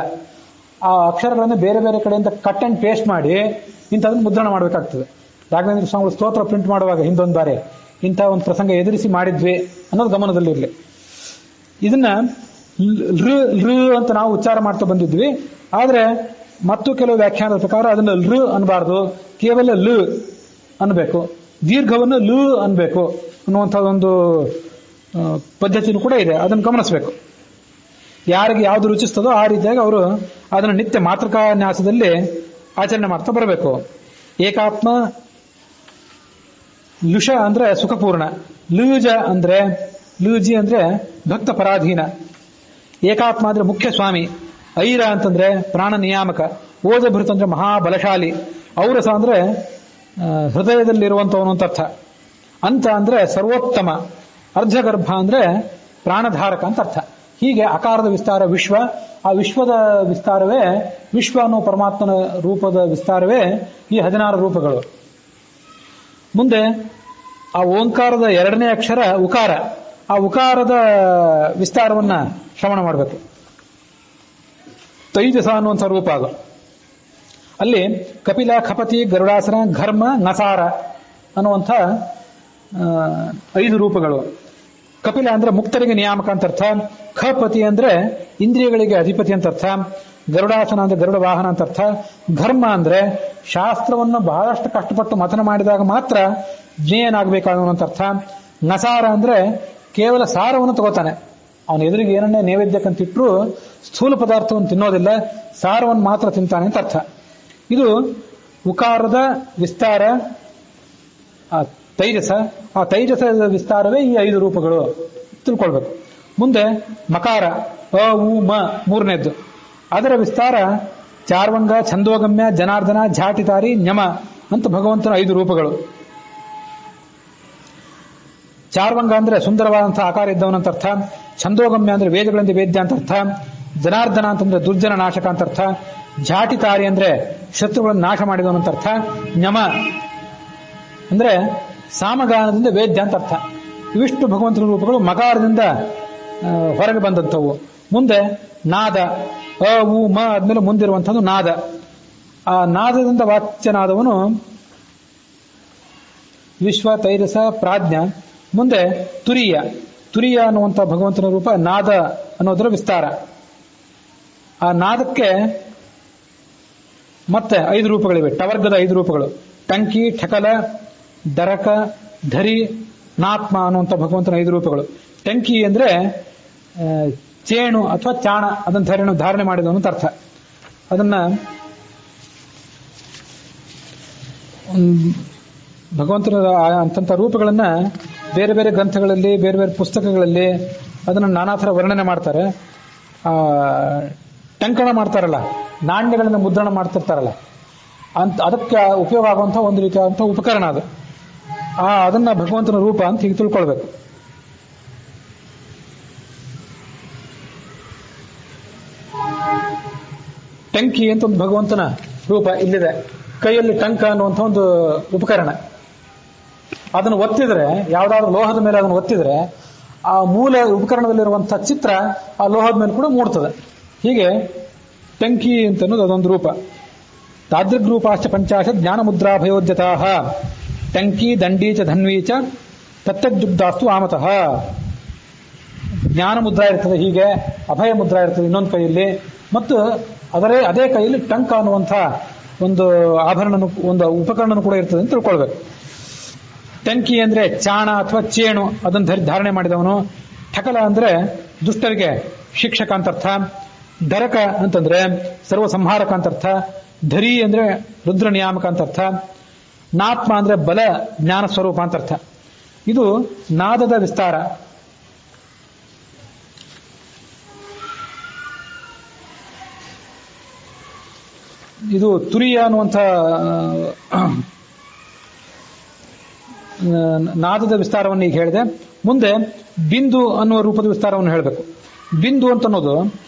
ಆ ಅಕ್ಷರಗಳನ್ನು ಬೇರೆ ಬೇರೆ ಕಡೆಯಿಂದ ಕಟ್ ಅಂಡ್ ಪೇಸ್ಟ್ ಮಾಡಿ ಇಂಥದನ್ನು ಮುದ್ರಣ ಮಾಡಬೇಕಾಗ್ತದೆ. ರಾಘವೇಂದ್ರ ಸ್ವಾಮಿಗಳು ಸ್ತೋತ್ರ ಪ್ರಿಂಟ್ ಮಾಡುವಾಗ ಹಿಂದೊಂದು ಬಾರಿ ಇಂಥ ಒಂದು ಪ್ರಸಂಗ ಎದುರಿಸಿ ಮಾಡಿದ್ವಿ ಅನ್ನೋದು ಗಮನದಲ್ಲಿರಲಿ. ಇದನ್ನ ಲೃ ಅಂತ ನಾವು ಉಚ್ಚಾರ ಮಾಡ್ತಾ ಬಂದಿದ್ವಿ. ಆದ್ರೆ ಮತ್ತು ಕೆಲವು ವ್ಯಾಖ್ಯಾನದ ಪ್ರಕಾರ ಅದನ್ನ ಲೃ ಅನ್ಬಾರ್ದು, ಕೇವಲ ಲು ಅನ್ಬೇಕು. ದೀರ್ಘವನ್ನು ಲು ಅನ್ಬೇಕು ಅನ್ನುವಂಥದ್ದೊಂದು ಪದ್ಧತಿನೂ ಕೂಡ ಇದೆ. ಅದನ್ನು ಗಮನಿಸಬೇಕು. ಯಾರಿಗೆ ಯಾವುದು ರುಚಿಸ್ತದೋ ಆ ರೀತಿಯಾಗಿ ಅವರು ಅದನ್ನು ನಿತ್ಯ ಮಾತೃಕಾನ್ಯಾಸದಲ್ಲಿ ಆಚರಣೆ ಮಾಡ್ತಾ ಬರಬೇಕು. ಏಕಾತ್ಮ ಲುಷ ಅಂದ್ರೆ ಸುಖಪೂರ್ಣ, ಲೂಜಿ ಅಂದ್ರೆ ಭಕ್ತ ಪರಾಧೀನ, ಏಕಾತ್ಮ ಅಂದ್ರೆ ಮುಖ್ಯ ಸ್ವಾಮಿ, ಐರ ಅಂತಂದ್ರೆ ಪ್ರಾಣ ನಿಯಾಮಕ, ಓಜಭೃತ ಅಂದ್ರೆ ಮಹಾಬಲಶಾಲಿ, ಔರಸ ಅಂದ್ರೆ ಹೃದಯದಲ್ಲಿರುವಂತವನು ಅಂತ ಅರ್ಥ, ಅಂತ ಅಂದ್ರೆ ಸರ್ವೋತ್ತಮ, ಅರ್ಧಗರ್ಭ ಅಂದ್ರೆ ಪ್ರಾಣಧಾರಕ ಅಂತ ಅರ್ಥ. ಹೀಗೆ ಅಕಾರದ ವಿಸ್ತಾರ ವಿಶ್ವ, ಆ ವಿಶ್ವದ ವಿಸ್ತಾರವೇ, ವಿಶ್ವ ಅನ್ನೋ ಪರಮಾತ್ಮನ ರೂಪದ ವಿಸ್ತಾರವೇ ಈ 16 ರೂಪಗಳು. ಮುಂದೆ ಆ ಓಂಕಾರದ 2ನೇ ಅಕ್ಷರ ಉಕಾರ, ಆ ಉಕಾರದ ವಿಸ್ತಾರವನ್ನ ಶ್ರವಣ ಮಾಡಬೇಕು. ತೈಜಸ ಅನ್ನುವಂಥ ರೂಪ ಅದು. ಅಲ್ಲಿ ಕಪಿಲ, ಖಪತಿ, ಗರುಡಾಸನ, ಘರ್ಮ, ನಸಾರ ಅನ್ನುವಂಥ 5 ರೂಪಗಳು. ಕಪಿಲ ಅಂದ್ರೆ ಮುಕ್ತರಿಗೆ ನಿಯಾಮಕ ಅಂತ ಅರ್ಥ, ಖಪತಿ ಅಂದ್ರೆ ಇಂದ್ರಿಯಗಳಿಗೆ ಅಧಿಪತಿ ಅಂತ ಅರ್ಥ, ಗರುಡಾಸನ ಅಂದ್ರೆ ಗರುಡ ವಾಹನ ಅಂತ ಅರ್ಥ, ಘರ್ಮ ಅಂದ್ರೆ ಶಾಸ್ತ್ರವನ್ನು ಬಹಳಷ್ಟು ಕಷ್ಟಪಟ್ಟು ಮಥನ ಮಾಡಿದಾಗ ಮಾತ್ರ ಜ್ಞೇಯನಾಗಬೇಕಾಗುವಂತ ಅರ್ಥ, ನಸಾರ ಅಂದ್ರೆ ಕೇವಲ ಸಾರವನ್ನು ತಗೋತಾನೆ, ಅವನ ಎದುರಿಗೆ ಏನನ್ನೇ ನೈವೇದ್ಯಕ್ಕಂತಿಟ್ರು ಸ್ಥೂಲ ಪದಾರ್ಥವನ್ನು ತಿನ್ನೋದಿಲ್ಲ, ಸಾರವನ್ನು ಮಾತ್ರ ತಿಂತಾನೆ ಅಂತ ಅರ್ಥ. ಇದು ಉಕಾರದ ವಿಸ್ತಾರ ತೈಜಸ. ಆ ತೈಜಸದ ವಿಸ್ತಾರವೇ ಈ 5 ರೂಪಗಳು ತಿಳ್ಕೊಳ್ಬೇಕು. ಮುಂದೆ ಮಕಾರ ಅ ಉ ಮ 3ನೇದ್ದು, ಅದರ ವಿಸ್ತಾರ ಚಾರ್ವಂಗ, ಛಂದೋಗಮ್ಯ, ಜನಾರ್ದನ, ಝಾಟಿತಾರಿ, ನ್ಯಮ ಅಂತ ಭಗವಂತನ 5 ರೂಪಗಳು. ಚಾರ್ವಂಗ ಅಂದ್ರೆ ಸುಂದರವಾದಂತಹ ಆಕಾರ ಇದ್ದವನಂತ ಅರ್ಥ, ಛಂದೋಗಮ್ಯ ಅಂದ್ರೆ ವೇದಗಳಿಂದ ವೇದ್ಯ ಅಂತ ಅರ್ಥ, ಜನಾರ್ದನ ಅಂತಂದ್ರೆ ದುರ್ಜನ ನಾಶಕ ಅಂತ ಅರ್ಥ. ಝಾಟಿತಾರಿ ಅಂದ್ರೆ ಶತ್ರುಗಳನ್ನು ನಾಶ ಮಾಡಿದವನು ಅಂತ ಅರ್ಥ. ಞಮ ಅಂದ್ರೆ ಸಾಮಗಾನದಿಂದ ವೇದ್ಯ ಅಂತ ಅರ್ಥ. ಇವಿಷ್ಟು ಭಗವಂತನ ರೂಪಗಳು ಮಕಾರದಿಂದ ಹೊರಗೆ ಬಂದಂಥವು. ಮುಂದೆ ನಾದ, ಅ ಉ ಮ ಆದ್ಮೇಲೆ ಮುಂದಿರುವಂಥದ್ದು ನಾದ. ಆ ನಾದದಿಂದ ವಾಚ್ಯನಾದವನು ವಿಶ್ವ, ತೈಜಸ, ಪ್ರಾಜ್ಞ. ಮುಂದೆ ತುರಿಯ, ತುರಿಯ ಅನ್ನುವಂಥ ಭಗವಂತನ ರೂಪ ನಾದ ಅನ್ನೋದರ ವಿಸ್ತಾರ. ಆ ನಾದಕ್ಕೆ ಮತ್ತೆ 5 ರೂಪಗಳಿವೆ, ಟವರ್ಗದ 5 ರೂಪಗಳು. ಟಂಕಿ, ಠಕಲ, ದರಕ, ಧರಿ, ನಾತ್ಮ ಅನ್ನುವಂಥ ಭಗವಂತನ 5 ರೂಪಗಳು. ಟಂಕಿ ಅಂದ್ರೆ ಚೇಣು ಅಥವಾ ಚಾಣ, ಅದನ್ನು ಧಾರಣೆ ಮಾಡಿದವನು ಅಂತ ಅರ್ಥ. ಅದನ್ನ ಭಗವಂತನ ಅಂತಂಥ ರೂಪಗಳನ್ನ ಬೇರೆ ಬೇರೆ ಗ್ರಂಥಗಳಲ್ಲಿ, ಬೇರೆ ಬೇರೆ ಪುಸ್ತಕಗಳಲ್ಲಿ ಅದನ್ನು ನಾನಾ ಥರ ವರ್ಣನೆ ಮಾಡ್ತಾರೆ. ಟಂಕಣ ಮಾಡ್ತಾರಲ್ಲ, ನಾಣ್ಯಗಳನ್ನು ಮುದ್ರಣ ಮಾಡ್ತಿರ್ತಾರಲ್ಲ, ಅದಕ್ಕೆ ಉಪಯೋಗ ಆಗುವಂಥ ಒಂದು ರೀತಿಯಾದಂಥ ಉಪಕರಣ ಅದು. ಅದನ್ನ ಭಗವಂತನ ರೂಪ ಅಂತ ಹೀಗೆ ತಿಳ್ಕೊಳ್ಬೇಕು. ಟಂಕಿ ಅಂತ ಒಂದು ಭಗವಂತನ ರೂಪ ಇಲ್ಲಿದೆ. ಕೈಯಲ್ಲಿ ಟಂಕ ಅನ್ನುವಂಥ ಒಂದು ಉಪಕರಣ. ಅದನ್ನು ಒತ್ತಿದ್ರೆ, ಯಾವುದಾದ್ರೂ ಲೋಹದ ಮೇಲೆ ಅದನ್ನು ಒತ್ತಿದ್ರೆ ಆ ಮೂಲ ಉಪಕರಣದಲ್ಲಿರುವಂತಹ ಚಿತ್ರ ಆ ಲೋಹದ ಮೇಲೆ ಕೂಡ ಮೂಡ್ತದೆ. ಹೀಗೆ ಟಂಕಿ ಅಂತ ಅನ್ನೋದು ಅದೊಂದು ರೂಪ. ತಾದೃಗ್ರೂಪಾಶ್ಚ ಪಂಚಾಶತ್ ಜ್ಞಾನ ಮುದ್ರಾ ಭಯೋದ್ಯತಾ ಟಂಕಿ ದಂಡಿ ಚ ಧನ್ವಿ ಚ ತತ್ತದ್ಯುಗ್ಧಾಸ್ತು ಆಮತಃ. ಜ್ಞಾನ ಮುದ್ರಾ ಇರ್ತದೆ, ಹೀಗೆ ಅಭಯ ಮುದ್ರಾ ಇರ್ತದೆ ಇನ್ನೊಂದು ಕೈಯಲ್ಲಿ, ಮತ್ತು ಅದೇ ಕೈಯಲ್ಲಿ ಟಂಕ ಅನ್ನುವಂಥ ಒಂದು ಆಭರಣ, ಒಂದು ಉಪಕರಣ ಕೂಡ ಇರ್ತದೆ ಅಂತ ತಿಳ್ಕೊಳ್ಬೇಕು. ಟಂಕಿ ಅಂದ್ರೆ ಚಾಣ ಅಥವಾ ಚೇಣು, ಅದನ್ನು ಧಾರಣೆ ಮಾಡಿದವನು. ಠಕಲ ಅಂದ್ರೆ ದುಷ್ಟರಿಗೆ ಶಿಕ್ಷಕ ಅಂತರ್ಥ. ಧರಕ ಅಂತಂದ್ರೆ ಸರ್ವ ಸಂಹಾರಕ ಅಂತರ್ಥ. ಧರಿ ಅಂದ್ರೆ ರುದ್ರ ನಿಯಾಮಕ ಅಂತರ್ಥ. ನಾತ್ಮ ಅಂದ್ರೆ ಬಲ ಜ್ಞಾನ ಸ್ವರೂಪ ಅಂತರ್ಥ. ಇದು ನಾದದ ವಿಸ್ತಾರ. ಇದು ತುರಿಯ ಅನ್ನುವಂಥ ನಾದದ ವಿಸ್ತಾರವನ್ನು ಈಗ ಹೇಳಿದೆ. ಮುಂದೆ ಬಿಂದು ಅನ್ನುವ ರೂಪದ ವಿಸ್ತಾರವನ್ನು ಹೇಳಬೇಕು. ಬಿಂದು ಅಂತ ಅನ್ನೋದು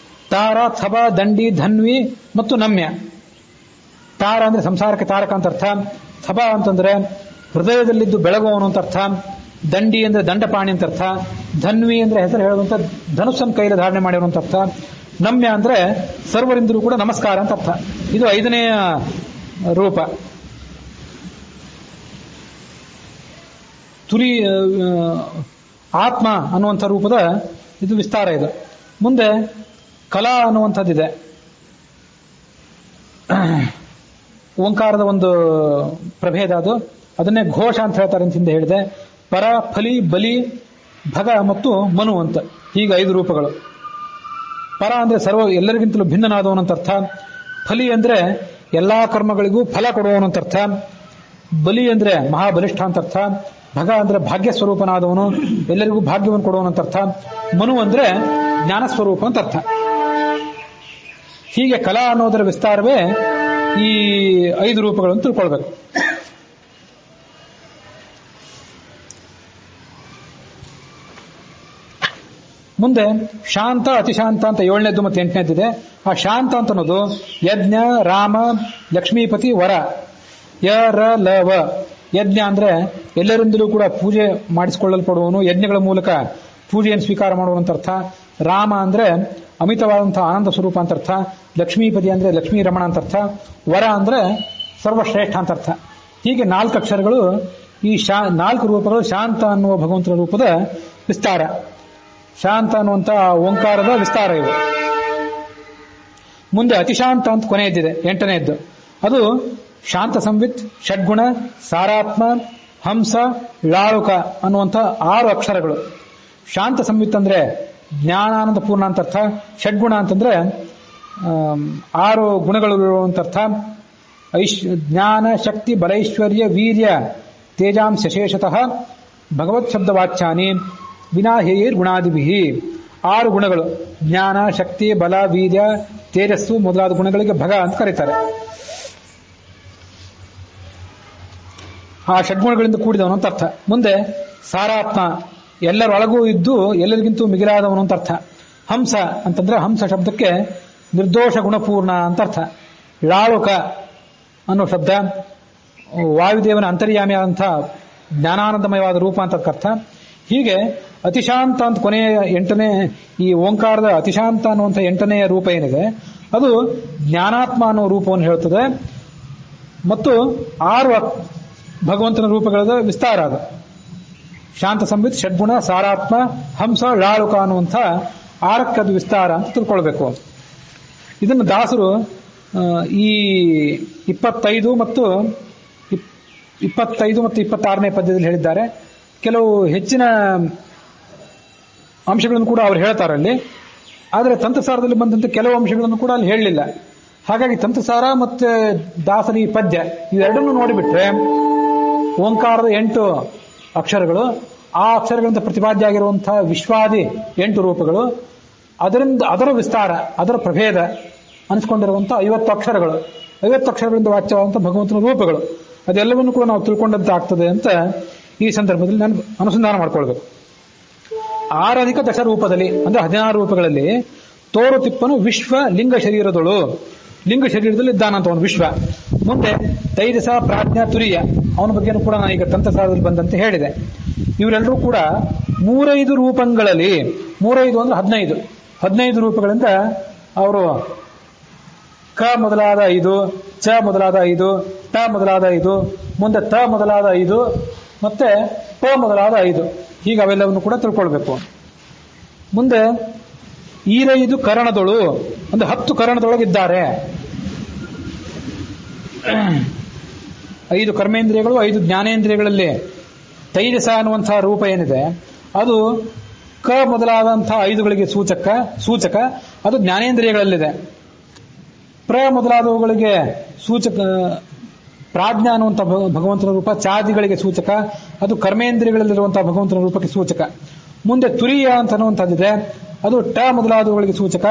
ತಾರ, ಥಬ, ದಂಡಿ, ಧನ್ವಿ ಮತ್ತು ನಮ್ಯ. ತಾರ ಅಂದ್ರೆ ಸಂಸಾರಕ್ಕೆ ತಾರಕ ಅಂತ ಅರ್ಥ. ಥಬ ಅಂತಂದ್ರೆ ಹೃದಯದಲ್ಲಿದ್ದು ಬೆಳಗುವವನು ಅಂತ ಅರ್ಥ. ದಂಡಿ ಅಂದ್ರೆ ದಂಡಪಾಣಿ ಅಂತ ಅರ್ಥ. ಧನ್ವಿ ಅಂದ್ರೆ ಹೆಸರು ಹೇಳುವಂತ ಧನುಸ್ಸನ್ನು ಕೈಲಿ ಧಾರಣೆ ಮಾಡಿರುವಂತ ಅರ್ಥ. ನಮ್ಯ ಅಂದ್ರೆ ಸರ್ವರಿಂದಲೂ ಕೂಡ ನಮಸ್ಕಾರ ಅಂತ ಅರ್ಥ. ಇದು 5ನೆಯ ರೂಪ. ತುರಿ ಆತ್ಮ ಅನ್ನುವಂಥ ರೂಪದ ಇದು ವಿಸ್ತಾರ ಇದು. ಮುಂದೆ ಕಲಾ ಅನ್ನುವಂಥದ್ದಿದೆ. ಓಂಕಾರದ ಒಂದು ಪ್ರಭೇದ ಅದು. ಅದನ್ನೇ ಘೋಷ ಅಂತ ಹೇಳ್ತಾರೆ ಅಂತ ಹಿಂದೆ ಹೇಳಿದೆ. ಪರ, ಫಲಿ, ಬಲಿ, ಭಗ ಮತ್ತು ಮನು ಅಂತ ಹೀಗೆ 5 ರೂಪಗಳು. ಪರ ಅಂದ್ರೆ ಎಲ್ಲರಿಗಿಂತಲೂ ಭಿನ್ನನಾದವನಂತ ಅರ್ಥ. ಫಲಿ ಅಂದ್ರೆ ಎಲ್ಲಾ ಕರ್ಮಗಳಿಗೂ ಫಲ ಕೊಡುವವನಂತ ಅರ್ಥ. ಬಲಿ ಅಂದ್ರೆ ಮಹಾಬಲಿಷ್ಠ ಅಂತ ಅರ್ಥ. ಭಗ ಅಂದ್ರೆ ಭಾಗ್ಯ ಸ್ವರೂಪನಾದವನು, ಎಲ್ಲರಿಗೂ ಭಾಗ್ಯವನ್ನು ಕೊಡುವನಂತ ಅರ್ಥ. ಮನು ಅಂದ್ರೆ ಜ್ಞಾನ ಸ್ವರೂಪ ಅಂತ ಅರ್ಥ. ಹೀಗೆ ಕಲಾ ಅನ್ನೋದರ ವಿಸ್ತಾರವೇ ಈ 5 ರೂಪಗಳನ್ನು ತಿಳ್ಕೊಳ್ಬೇಕು. ಮುಂದೆ ಶಾಂತ, ಅತಿಶಾಂತ ಅಂತ 7ನೇದು ಮತ್ತು 8ನೇದಿದೆ. ಆ ಶಾಂತ ಅಂತ ಅನ್ನೋದು ಯಜ್ಞ, ರಾಮ, ಲಕ್ಷ್ಮೀಪತಿ, ವರ. ಯ ರ ಲ ವ. ಯಜ್ಞ ಅಂದ್ರೆ ಎಲ್ಲರಿಂದಲೂ ಕೂಡ ಪೂಜೆ ಮಾಡಿಸಿಕೊಳ್ಳಲ್ಪಡುವವನು, ಯಜ್ಞಗಳ ಮೂಲಕ ಪೂಜೆಯನ್ನು ಸ್ವೀಕಾರ ಮಾಡುವಂತ ಅರ್ಥ. ರಾಮ ಅಂದ್ರೆ ಅಮಿತವಾದಂತಹ ಆನಂದ ಸ್ವರೂಪ ಅಂತ ಅರ್ಥ. ಲಕ್ಷ್ಮೀಪತಿ ಅಂದ್ರೆ ಲಕ್ಷ್ಮೀ ರಮಣ ಅಂತ ಅರ್ಥ. ವರ ಅಂದ್ರೆ ಸರ್ವಶ್ರೇಷ್ಠ ಅಂತ ಅರ್ಥ. ಹೀಗೆ 4 ಅಕ್ಷರಗಳು ಈ 4 ರೂಪಗಳು ಶಾಂತ ಅನ್ನುವ ಭಗವಂತನ ರೂಪದ ವಿಸ್ತಾರ. ಶಾಂತ ಅನ್ನುವಂಥ ಓಂಕಾರದ ವಿಸ್ತಾರ ಇವು. ಮುಂದೆ ಅತಿಶಾಂತ ಅಂತ ಕೊನೆಯದ್ದಿದೆ, 8ನೇದ್ದು. ಅದು ಶಾಂತ ಸಂವಿತ್, ಷಡ್ಗುಣ, ಸಾರಾತ್ಮ, ಹಂಸ, ಲಾಳುಕ ಅನ್ನುವಂಥ 6 ಅಕ್ಷರಗಳು. ಶಾಂತ ಸಂವಿತ್ ಅಂದ್ರೆ ಜ್ಞಾನಾನಂದ ಪೂರ್ಣ ಅಂತ ಅರ್ಥ. ಷಡ್ಗುಣ ಅಂತಂದ್ರೆ 6 ಗುಣಗಳು ಇರುವಂತ ಅರ್ಥ. ಜ್ಞಾನ, ಶಕ್ತಿ, ಬಲೈಶ್ವರ್ಯ, ವೀರ್ಯ, ತೇಜಾಂಶ ಶೇಷತಃ ಭಗವತ್ ಶಬ್ದ ವಾಚ್ಯಾನಿ ವಿನಾ ಹೇಯರ್ ಗುಣಾದಿಭಿ. 6 ಗುಣಗಳು, ಜ್ಞಾನ, ಶಕ್ತಿ, ಬಲ, ವೀರ್ಯ, ತೇಜಸ್ಸು ಮೊದಲಾದ ಗುಣಗಳಿಗೆ ಭಗ ಅಂತ ಕರೀತಾರೆ. ಆ ಷಡ್ಗುಣಗಳಿಂದ ಕೂಡಿದವನು ಅಂತ ಅರ್ಥ. ಮುಂದೆ ಸಾರಾತ್ಮ, ಎಲ್ಲರೊಳಗೂ ಇದ್ದು ಎಲ್ಲರಿಗಿಂತೂ ಮಿಗಿಲಾದವನು ಅಂತ ಅರ್ಥ. ಹಂಸ ಅಂತಂದ್ರೆ ಹಂಸ ಶಬ್ದಕ್ಕೆ ನಿರ್ದೋಷ ಗುಣಪೂರ್ಣ ಅಂತ ಅರ್ಥ. ಳಾಳುಕ ಅನ್ನೋ ಶಬ್ದ ವಾಯುದೇವನ ಅಂತರ್ಯಾಮಿಯಾದಂಥ ಜ್ಞಾನಾನಂದಮಯವಾದ ರೂಪ ಅಂತ ಅರ್ಥ. ಹೀಗೆ ಅತಿಶಾಂತ ಅಂತ ಕೊನೆಯ 8ನೇ ಈ ಓಂಕಾರದ ಅತಿಶಾಂತ ಅನ್ನುವಂಥ 8ನೆಯ ರೂಪ ಏನಿದೆ ಅದು ಜ್ಞಾನಾತ್ಮ ಅನ್ನೋ ರೂಪವನ್ನು ಹೇಳ್ತದೆ. ಮತ್ತು 6 ಭಗವಂತನ ರೂಪಗಳ ವಿಸ್ತಾರ ಅದು. ಶಾಂತ ಸಂಬಿತ್, ಷಡ್ಗುಣ, ಸಾರಾತ್ಮ, ಹಂಸ, ಳಾಳುಕ ಅನ್ನುವಂಥ 6ಕ್ಕೆ ಅದು ವಿಸ್ತಾರ ಅಂತ ತಿಳ್ಕೊಳ್ಬೇಕು. ಇದನ್ನು ದಾಸರು ಈ 25 ಮತ್ತು 26ನೇ ಪದ್ಯದಲ್ಲಿ ಹೇಳಿದ್ದಾರೆ. ಕೆಲವು ಹೆಚ್ಚಿನ ಅಂಶಗಳನ್ನು ಕೂಡ ಅವರು ಹೇಳ್ತಾರಲ್ಲಿ. ಆದರೆ ತಂತ್ರಸಾರದಲ್ಲಿ ಬಂದಂತೆ ಕೆಲವು ಅಂಶಗಳನ್ನು ಕೂಡ ಅಲ್ಲಿ ಹೇಳಲಿಲ್ಲ. ಹಾಗಾಗಿ ತಂತ್ರಸಾರ ಮತ್ತೆ ದಾಸರಿ ಪದ್ಯ ಇವೆರಡನ್ನು ನೋಡಿಬಿಟ್ರೆ ಓಂಕಾರದ 8 ಅಕ್ಷರಗಳು, ಆ ಅಕ್ಷರಗಳಿಂದ ಪ್ರತಿಪಾದ್ಯ ಆಗಿರುವಂತಹ ವಿಶ್ವಾದಿ 8 ರೂಪಗಳು, ಅದರ ವಿಸ್ತಾರ, ಅದರ ಪ್ರಭೇದ ಅನಿಸ್ಕೊಂಡಿರುವಂತಹ 50 ಅಕ್ಷರಗಳು, 50 ಅಕ್ಷರಗಳಿಂದ ವಾಚ್ಯವಾದಂತಹ ಭಗವಂತನ ರೂಪಗಳು, ಅದೆಲ್ಲವನ್ನು ಕೂಡ ನಾವು ತಿಳ್ಕೊಂಡಂತೆ ಆಗ್ತದೆ ಅಂತ ಈ ಸಂದರ್ಭದಲ್ಲಿ ನಾನು ಅನುಸಂಧಾನ ಮಾಡ್ಕೊಳ್ಬೇಕು. 6 ದಶ ರೂಪದಲ್ಲಿ ಅಂದ್ರೆ 16 ರೂಪಗಳಲ್ಲಿ ತೋರು ತಿಪ್ಪನು ವಿಶ್ವ ಲಿಂಗ ಶರೀರದಳು, ಲಿಂಗ ಶರೀರದಲ್ಲಿ ಇದ್ದಾನಂತ ಅವನು ವಿಶ್ವ. ಮುಂದೆ ತೈಜಸ, ಪ್ರಾಜ್ಞಾ, ತುರಿಯ ಅವನ ಬಗ್ಗೆನೂ ಕೂಡ ನಾನು ಈಗ ತಂತ್ರಸಾರದಲ್ಲಿ ಬಂದಂತೆ ಹೇಳಿದೆ. ಇವರೆಲ್ಲರೂ ಕೂಡ 35 ರೂಪಗಳಲ್ಲಿ, 35 ಅಂದ್ರೆ 15 ರೂಪಗಳಿಂದ ಅವರು ಕ ಮೊದಲಾದ 5, ಚ ಮೊದಲಾದ 5, ಟ ಮೊದಲಾದ 5, ಮುಂದೆ ತ ಮೊದಲಾದ 5 ಮತ್ತೆ ಪ ಮೊದಲಾದ 5, ಹೀಗೆ ಅವೆಲ್ಲವನ್ನು ಕೂಡ ತಿಳ್ಕೊಳ್ಬೇಕು. ಮುಂದೆ 5 ಕರಣದೊಳು ಅಂದ್ರೆ 10 ಕರಣದೊಳಗಿದ್ದಾರೆ. 5 ಕರ್ಮೇಂದ್ರಿಯಗಳು, 5 ಜ್ಞಾನೇಂದ್ರಿಯಗಳಲ್ಲಿ ತೈಜಸ ಅನ್ನುವಂತಹ ರೂಪ ಏನಿದೆ ಅದು ಕ ಮೊದಲಾದಂತಹ 5ಗಳಿಗೆ ಸೂಚಕ, ಅದು ಜ್ಞಾನೇಂದ್ರಿಯಗಳಲ್ಲಿದೆ. ಪ್ರ ಮೊದಲಾದವುಗಳಿಗೆ ಸೂಚಕ ಪ್ರಾಜ್ಞಾ ಅನ್ನುವಂಥ ಭಗವಂತನ ರೂಪ, ಚಾದಿಗಳಿಗೆ ಸೂಚಕ, ಅದು ಕರ್ಮೇಂದ್ರಿಯಗಳಲ್ಲಿರುವಂತಹ ಭಗವಂತನ ರೂಪಕ್ಕೆ ಸೂಚಕ. ಮುಂದೆ ತುರಿಯ ಅಂತ ಅನ್ನುವಂಥದ್ದಿದೆ, ಅದು ಟ ಮೊದಲಾದವುಗಳಿಗೆ ಸೂಚಕ,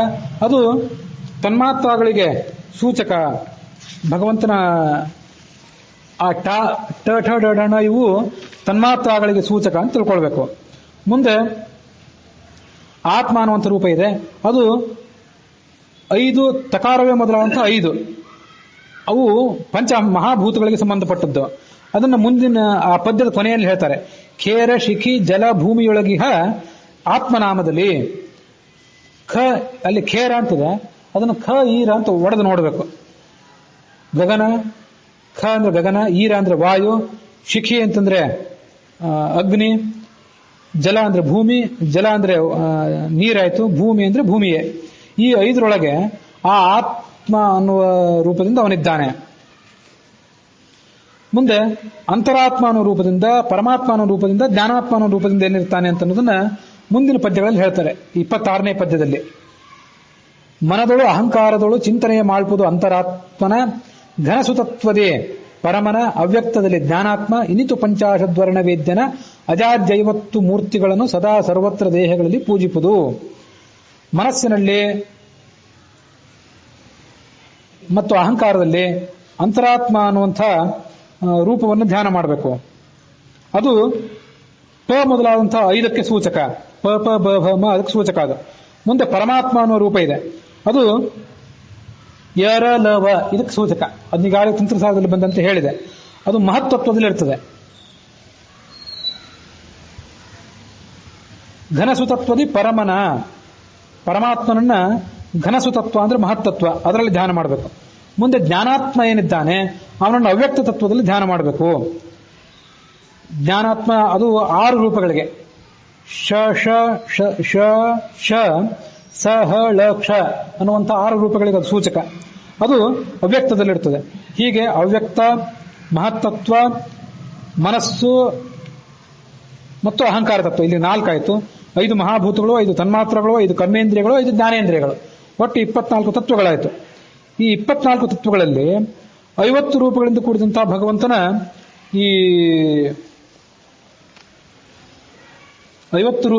ಅದು ತನ್ಮಾತ್ರಗಳಿಗೆ ಸೂಚಕ. ಭಗವಂತನ ಆ ಟ ಇವು ತನ್ಮಾತ್ರಗಳಿಗೆ ಸೂಚಕ ಅಂತ ತಿಳ್ಕೊಳ್ಬೇಕು. ಮುಂದೆ ಆತ್ಮ ಅನ್ನುವಂಥ ರೂಪ ಇದೆ, ಅದು 5 ತಕಾರವೇ ಮೊದಲಾದಂಥ 5 ಅವು ಪಂಚ ಮಹಾಭೂತಗಳಿಗೆ ಸಂಬಂಧಪಟ್ಟದ್ದು. ಅದನ್ನು ಮುಂದಿನ ಆ ಪದ್ಯದ ಕೊನೆಯಲ್ಲಿ ಹೇಳ್ತಾರೆ. ಖೇರ ಶಿಖಿ ಜಲ ಭೂಮಿಯೊಳಗಿಹ ಆತ್ಮನಾಮದಲ್ಲಿ ಅಲ್ಲಿ ಖೇರ ಅಂತಿದೆ, ಅದನ್ನು ಈರ ಅಂತ ಒಡೆದು ನೋಡಬೇಕು. ಗಗನ, ಖ ಅಂದ್ರೆ ಗಗನ, ಈರ ಅಂದ್ರೆ ವಾಯು, ಶಿಖಿ ಅಂತಂದ್ರೆ ಅಗ್ನಿ, ಜಲ ಅಂದ್ರೆ ಭೂಮಿ, ಜಲ ಅಂದ್ರೆ ನೀರಾಯ್ತು, ಭೂಮಿ ಅಂದ್ರೆ ಭೂಮಿಯೇ. ಈ 5ರೊಳಗೆ ಆ ಆತ್ಮ ಅನ್ನುವ ರೂಪದಿಂದ ಅವನಿದ್ದಾನೆ. ಮುಂದೆ ಅಂತರಾತ್ಮ ಅನ್ನೋ ರೂಪದಿಂದ, ಪರಮಾತ್ಮ ಅನ್ನೋ ರೂಪದಿಂದ, ಜ್ಞಾನಾತ್ಮ ಅನ್ನೋ ರೂಪದಿಂದ ಏನಿರ್ತಾನೆ ಅಂತ ಅನ್ನೋದನ್ನ ಮುಂದಿನ ಪದ್ಯಗಳಲ್ಲಿ ಹೇಳ್ತಾರೆ. 26ನೇ ಪದ್ಯದಲ್ಲಿ ಮನದೊಳು ಅಹಂಕಾರದೊಳು ಚಿಂತನೆಯ ಮಾಡ್ಬೋದು ಅಂತರಾತ್ಮನ ಘನಸುತತ್ವದೇ ಪರಮನ ಅವ್ಯಕ್ತದಲ್ಲಿ ಜ್ಞಾನಾತ್ಮ ಇನಿತು ಪಂಚಾಶದ್ವರ್ಣ ವೇದ್ಯನ ಅಜಾಜ್ಯೈವತ್ತು ಮೂರ್ತಿಗಳನ್ನು ಸದಾ ಸರ್ವತ್ರ ದೇಹಗಳಲ್ಲಿ ಪೂಜಿಪುದು. ಮನಸ್ಸಿನಲ್ಲಿ ಮತ್ತು ಅಹಂಕಾರದಲ್ಲಿ ಅಂತರಾತ್ಮ ಅನ್ನುವಂಥ ರೂಪವನ್ನು ಧ್ಯಾನ ಮಾಡಬೇಕು. ಅದು ಪ ಮೊದಲಾದಂತಹ 5ಕ್ಕೆ ಸೂಚಕ, ಪ ಪ ಬ ಭ ಮ ಅದಕ್ಕೆ ಸೂಚಕ. ಅದು ಮುಂದೆ ಪರಮಾತ್ಮ ಅನ್ನುವ ರೂಪ ಇದೆ, ಅದು ಯರ ಲವ ಇದಕ್ಕೆ ಸೂಚಕ. ಅದನ್ನೀಗಾಗಲೇ ತಂತ್ರಸಾರದಲ್ಲಿ ಬಂದಂತೆ ಹೇಳಿದೆ. ಅದು ಮಹತ್ತತ್ವದಲ್ಲಿ ಇರ್ತದೆ. ಘನಸುತತ್ವದಿ ಪರಮಾತ್ಮನನ್ನ ಘನಸುತತ್ವ ಅಂದ್ರೆ ಮಹತ್ತತ್ವ, ಅದರಲ್ಲಿ ಧ್ಯಾನ ಮಾಡಬೇಕು. ಮುಂದೆ ಜ್ಞಾನಾತ್ಮ ಏನಿದ್ದಾನೆ ಅವನನ್ನು ಅವ್ಯಕ್ತ ತತ್ವದಲ್ಲಿ ಧ್ಯಾನ ಮಾಡಬೇಕು. ಜ್ಞಾನಾತ್ಮ ಅದು 6 ರೂಪಗಳಿಗೆ ಶ ಶ ಶ ಶ ಶ ಸ ಹ ಳ ಕ್ಷ ಅನ್ನುವಂಥ 6 ರೂಪಗಳಿಗೆ ಅದು ಸೂಚಕ. ಅದು ಅವ್ಯಕ್ತದಲ್ಲಿರ್ತದೆ. ಹೀಗೆ ಅವ್ಯಕ್ತ, ಮಹತ್ತತ್ವ, ಮನಸ್ಸು ಮತ್ತು ಅಹಂಕಾರ ತತ್ವ, ಇಲ್ಲಿ 4 ಆಯಿತು. 5 ಮಹಾಭೂತಗಳು, 5 ತನ್ಮಾತ್ರಗಳು, 5 ಕರ್ಮೇಂದ್ರಿಯಗಳು, 5 ಜ್ಞಾನೇಂದ್ರಿಯಗಳು, ಒಟ್ಟು 24 ತತ್ವಗಳಾಯಿತು. ಈ 24 ತತ್ವಗಳಲ್ಲಿ 50 ರೂಪಗಳಿಂದ ಕೂಡಿದಂತಹ ಭಗವಂತನ ಈ 50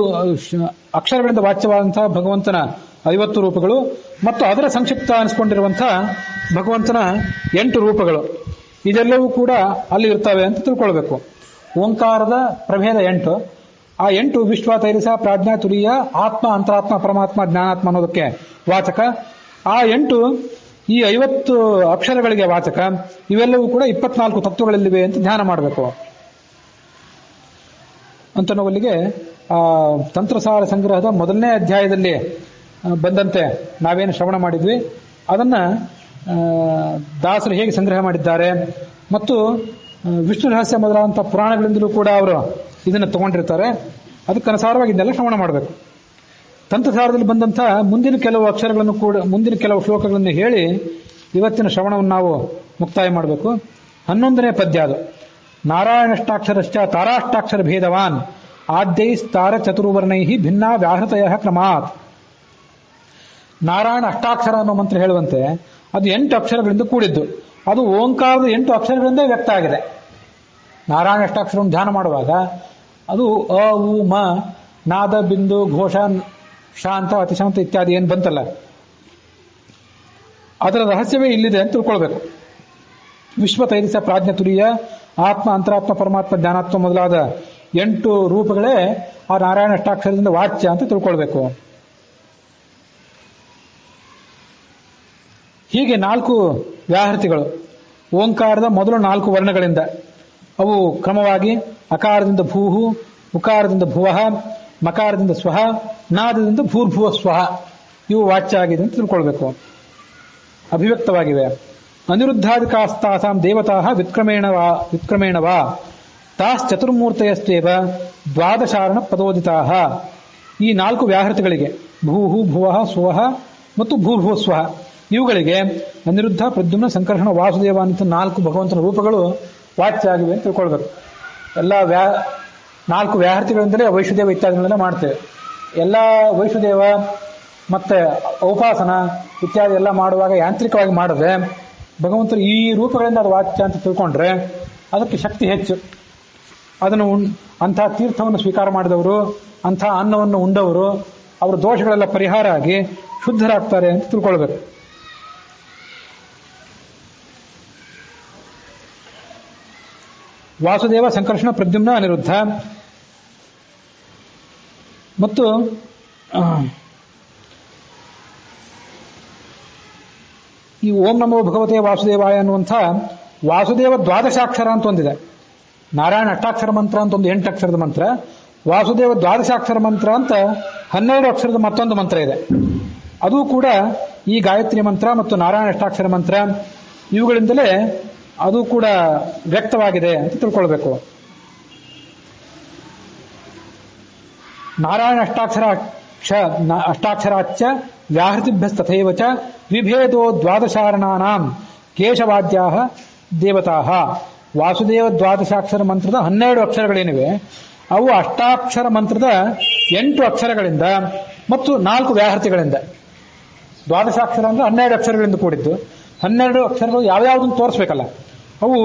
ಅಕ್ಷರಗಳಿಂದ ವಾಚ್ಯವಾದಂತಹ ಭಗವಂತನ 50 ರೂಪಗಳು ಮತ್ತು ಅದರ ಸಂಕ್ಷಿಪ್ತ ಅನಿಸ್ಕೊಂಡಿರುವಂತಹ ಭಗವಂತನ 8 ರೂಪಗಳು, ಇದೆಲ್ಲವೂ ಕೂಡ ಅಲ್ಲಿ ಇರ್ತವೆ ಅಂತ ತಿಳ್ಕೊಳ್ಬೇಕು. ಓಂಕಾರದ ಪ್ರಭೇದ 8, ಆ 8 ವಿಶ್ವ, ತೈರಸ, ಪ್ರಾಜ್ಞಾ, ತುರಿಯ, ಆತ್ಮ, ಅಂತರಾತ್ಮ, ಪರಮಾತ್ಮ, ಜ್ಞಾನಾತ್ಮ ಅನ್ನೋದಕ್ಕೆ ವಾಚಕ. ಆ 8 ಈ 50 ಅಕ್ಷರಗಳಿಗೆ ವಾಚಕ. ಇವೆಲ್ಲವೂ ಕೂಡ 24 ತತ್ವಗಳಲ್ಲಿವೆ ಅಂತ ಧ್ಯಾನ ಮಾಡಬೇಕು ಅಂತ ನಾವಲ್ಲಿಗೆ ತಂತ್ರಸಾರ ಸಂಗ್ರಹದ ಮೊದಲನೇ ಅಧ್ಯಾಯದಲ್ಲಿ ಬಂದಂತೆ ನಾವೇನು ಶ್ರವಣ ಮಾಡಿದ್ವಿ ಅದನ್ನ ದಾಸರು ಹೇಗೆ ಸಂಗ್ರಹ ಮಾಡಿದ್ದಾರೆ ಮತ್ತು ವಿಷ್ಣು ರಹಸ್ಯ ಮೊದಲಾದಂಥ ಪುರಾಣಗಳಿಂದಲೂ ಕೂಡ ಅವರು ಇದನ್ನು ತಗೊಂಡಿರ್ತಾರೆ. ಅದಕ್ಕನುಸಾರವಾಗಿ ಇದನ್ನೆಲ್ಲ ಶ್ರವಣ ಮಾಡಬೇಕು. ತಂತ್ರಸಾರದಲ್ಲಿ ಬಂದಂಥ ಮುಂದಿನ ಕೆಲವು ಅಕ್ಷರಗಳನ್ನು ಕೂಡ, ಮುಂದಿನ ಕೆಲವು ಶ್ಲೋಕಗಳನ್ನು ಹೇಳಿ ಇವತ್ತಿನ ಶ್ರವಣವನ್ನು ನಾವು ಮುಕ್ತಾಯ ಮಾಡಬೇಕು. 11ನೇ ಪದ್ಯ ಅದು. ನಾರಾಯಣಷ್ಟಾಕ್ಷರಶ್ಚ ತಾರಾಷ್ಟಾಕ್ಷರ ಭೇದವಾನ್ ಆದ್ಯೈಸ್ತಾರ ಚತುರ್ವರ್ಣೈ ಭಿನ್ನ ವ್ಯಾಹೃತಯ ಕ್ರಮಾತ್. ನಾರಾಯಣ ಅಷ್ಟಾಕ್ಷರ ಅನ್ನೋ ಮಂತ್ರ ಹೇಳುವಂತೆ ಅದು 8 ಅಕ್ಷರಗಳಿಂದ ಕೂಡಿದ್ದು. ಅದು ಓಂಕಾರದ 8 ಅಕ್ಷರಗಳಿಂದ ವ್ಯಕ್ತ ಆಗಿದೆ. ನಾರಾಯಣ ಅಷ್ಟಾಕ್ಷರವನ್ನು ಧ್ಯಾನ ಮಾಡುವಾಗ ಅದು ಅ, ಉ, ಮ, ನಾದ, ಬಿಂದು, ಘೋಷ, ಶಾಂತ, ಅತಿಶಾಂತ ಇತ್ಯಾದಿ ಏನು ಬಂತಲ್ಲ, ಅದರ ರಹಸ್ಯವೇ ಇಲ್ಲಿದೆ ಅಂತ ತಿಳ್ಕೊಳ್ಬೇಕು. ವಿಶ್ವ, ತೈರಿಸ, ಪ್ರಾಜ್ಞ, ತುರಿಯ, ಆತ್ಮ, ಅಂತರಾತ್ಮ, ಪರಮಾತ್ಮ, ಜ್ಞಾನಾತ್ಮ ಮೊದಲಾದ 8 ರೂಪಗಳೇ ಆ ನಾರಾಯಣ ಅಷ್ಟಾಕ್ಷರದಿಂದ ವಾಚ್ಯ ಅಂತ ತಿಳ್ಕೊಳ್ಬೇಕು. ಹೀಗೆ 4 ವ್ಯಾಹೃತಿಗಳು ಓಂಕಾರದ ಮೊದಲು 4 ವರ್ಣಗಳಿಂದ, ಅವು ಕ್ರಮವಾಗಿ ಅಕಾರದಿಂದ ಭೂಹು, ಉಕಾರದಿಂದ ಭುವಃ, ಮಕಾರದಿಂದ ಸ್ವಹ, ನಾದದಿಂದ ಭೂರ್ಭುವ ಸ್ವಹ, ಇವು ವಾಚ್ಯ ಆಗಿದೆ ಅಂತ ತಿಳ್ಕೊಳ್ಬೇಕು. ಅಭಿವ್ಯಕ್ತವಾಗಿವೆ. ಅನಿರುದ್ಧಾದಿಕಾಸ್ತಾಸಾಂ ದೇವತಾ ವಿಕ್ರಮೇಣವಾ ತಾಶ್ಚತುರ್ಮೂರ್ತಯಸ್ತೇವ ದ್ವಾದಶಾರಣ ಪದೋದಿತಾ. ಈ 4 ವ್ಯಾಹೃತಿಗಳಿಗೆ ಭೂಹು, ಭುವಃ, ಸ್ವಹ ಮತ್ತು ಭೂರ್ಭುವ ಸ್ವಹ, ಇವುಗಳಿಗೆ ಅನಿರುದ್ಧ, ಪ್ರದ್ಯುಮ್ನ, ಸಂಕರ್ಷಣ, ವಾಸುದೇವ ಅಂತ 4 ಭಗವಂತನ ರೂಪಗಳು ವಾಚ್ಯ ಆಗಿವೆ ಅಂತ ತಿಳ್ಕೊಳ್ಬೇಕು. ಎಲ್ಲ 4 ವ್ಯಾಹೃತಿಗಳಿಂದಲೇ ವೈಷ್ಣುದೇವ ಇತ್ಯಾದಿಗಳನ್ನೆಲ್ಲ ಮಾಡ್ತೇವೆ. ಎಲ್ಲ ವೈಷ್ಣುದೇವ ಮತ್ತೆ ಔಪಾಸನ ಇತ್ಯಾದಿ ಎಲ್ಲ ಮಾಡುವಾಗ ಯಾಂತ್ರಿಕವಾಗಿ ಮಾಡದೆ ಭಗವಂತರು ಈ ರೂಪಗಳಿಂದ ಅದು ವಾಚ್ಯ ಅಂತ ತಿಳ್ಕೊಂಡ್ರೆ ಅದಕ್ಕೆ ಶಕ್ತಿ ಹೆಚ್ಚು. ಅದನ್ನು ಅಂಥ ತೀರ್ಥವನ್ನು ಸ್ವೀಕಾರ ಮಾಡಿದವರು, ಅಂಥ ಅನ್ನವನ್ನು ಉಂಡವರು, ಅವರ ದೋಷಗಳೆಲ್ಲ ಪರಿಹಾರ ಆಗಿ ಶುದ್ಧರಾಗ್ತಾರೆ ಅಂತ ತಿಳ್ಕೊಳ್ಬೇಕು. ವಾಸುದೇವ, ಸಂಕರ್ಷಣ, ಪ್ರದ್ಯುಮ್ನ, ಅನಿರುದ್ಧ ಮತ್ತು ಈ ಓಂ ನಮೋ ಭಗವತೆ ವಾಸುದೇವಾಯ ಅನ್ನುವಂಥ ವಾಸುದೇವ ದ್ವಾದಶಾಕ್ಷರ ಅಂತ ಒಂದಿದೆ. ನಾರಾಯಣ ಅಷ್ಟಾಕ್ಷರ ಮಂತ್ರ ಅಂತ ಒಂದು 8 ಅಕ್ಷರದ ಮಂತ್ರ, ವಾಸುದೇವ ದ್ವಾದಶಾಕ್ಷರ ಮಂತ್ರ ಅಂತ 12 ಅಕ್ಷರದ ಮತ್ತೊಂದು ಮಂತ್ರ ಇದೆ. ಅದು ಕೂಡ ಈ ಗಾಯತ್ರಿ ಮಂತ್ರ ಮತ್ತು ನಾರಾಯಣ ಅಷ್ಟಾಕ್ಷರ ಮಂತ್ರ ಇವುಗಳಿಂದಲೇ ಅದು ಕೂಡ ವ್ಯಕ್ತವಾಗಿದೆ ಅಂತ ತಿಳ್ಕೊಳ್ಬೇಕು. ನಾರಾಯಣ ಅಷ್ಟಾಕ್ಷರಾಚ್ಚ ವ್ಯಾಹೃತಿಭ್ಯಸ್ತಥೈವ ಚ ವಿಭೇದೋ ದ್ವಾದಶಾರಣಾನಾಂ ಕೇಶವಾದ್ಯಾಹ ದೇವತಾಃ. ವಾಸುದೇವ ದ್ವಾದಶಾಕ್ಷರ ಮಂತ್ರದ 12 ಅಕ್ಷರಗಳೇನಿವೆ ಅವು ಅಷ್ಟಾಕ್ಷರ ಮಂತ್ರದ 8 ಅಕ್ಷರಗಳಿಂದ ಮತ್ತು 4 ವ್ಯಾಹೃತಿಗಳಿಂದ. ದ್ವಾದಶಾಕ್ಷರ ಅಂದ್ರೆ 12 ಅಕ್ಷರಗಳಿಂದ ಕೂಡಿದ್ದು. 12 ಅಕ್ಷರಗಳು ಯಾವ್ಯಾವುದನ್ನು ತೋರಿಸ್ಬೇಕಲ್ಲ, ಅವು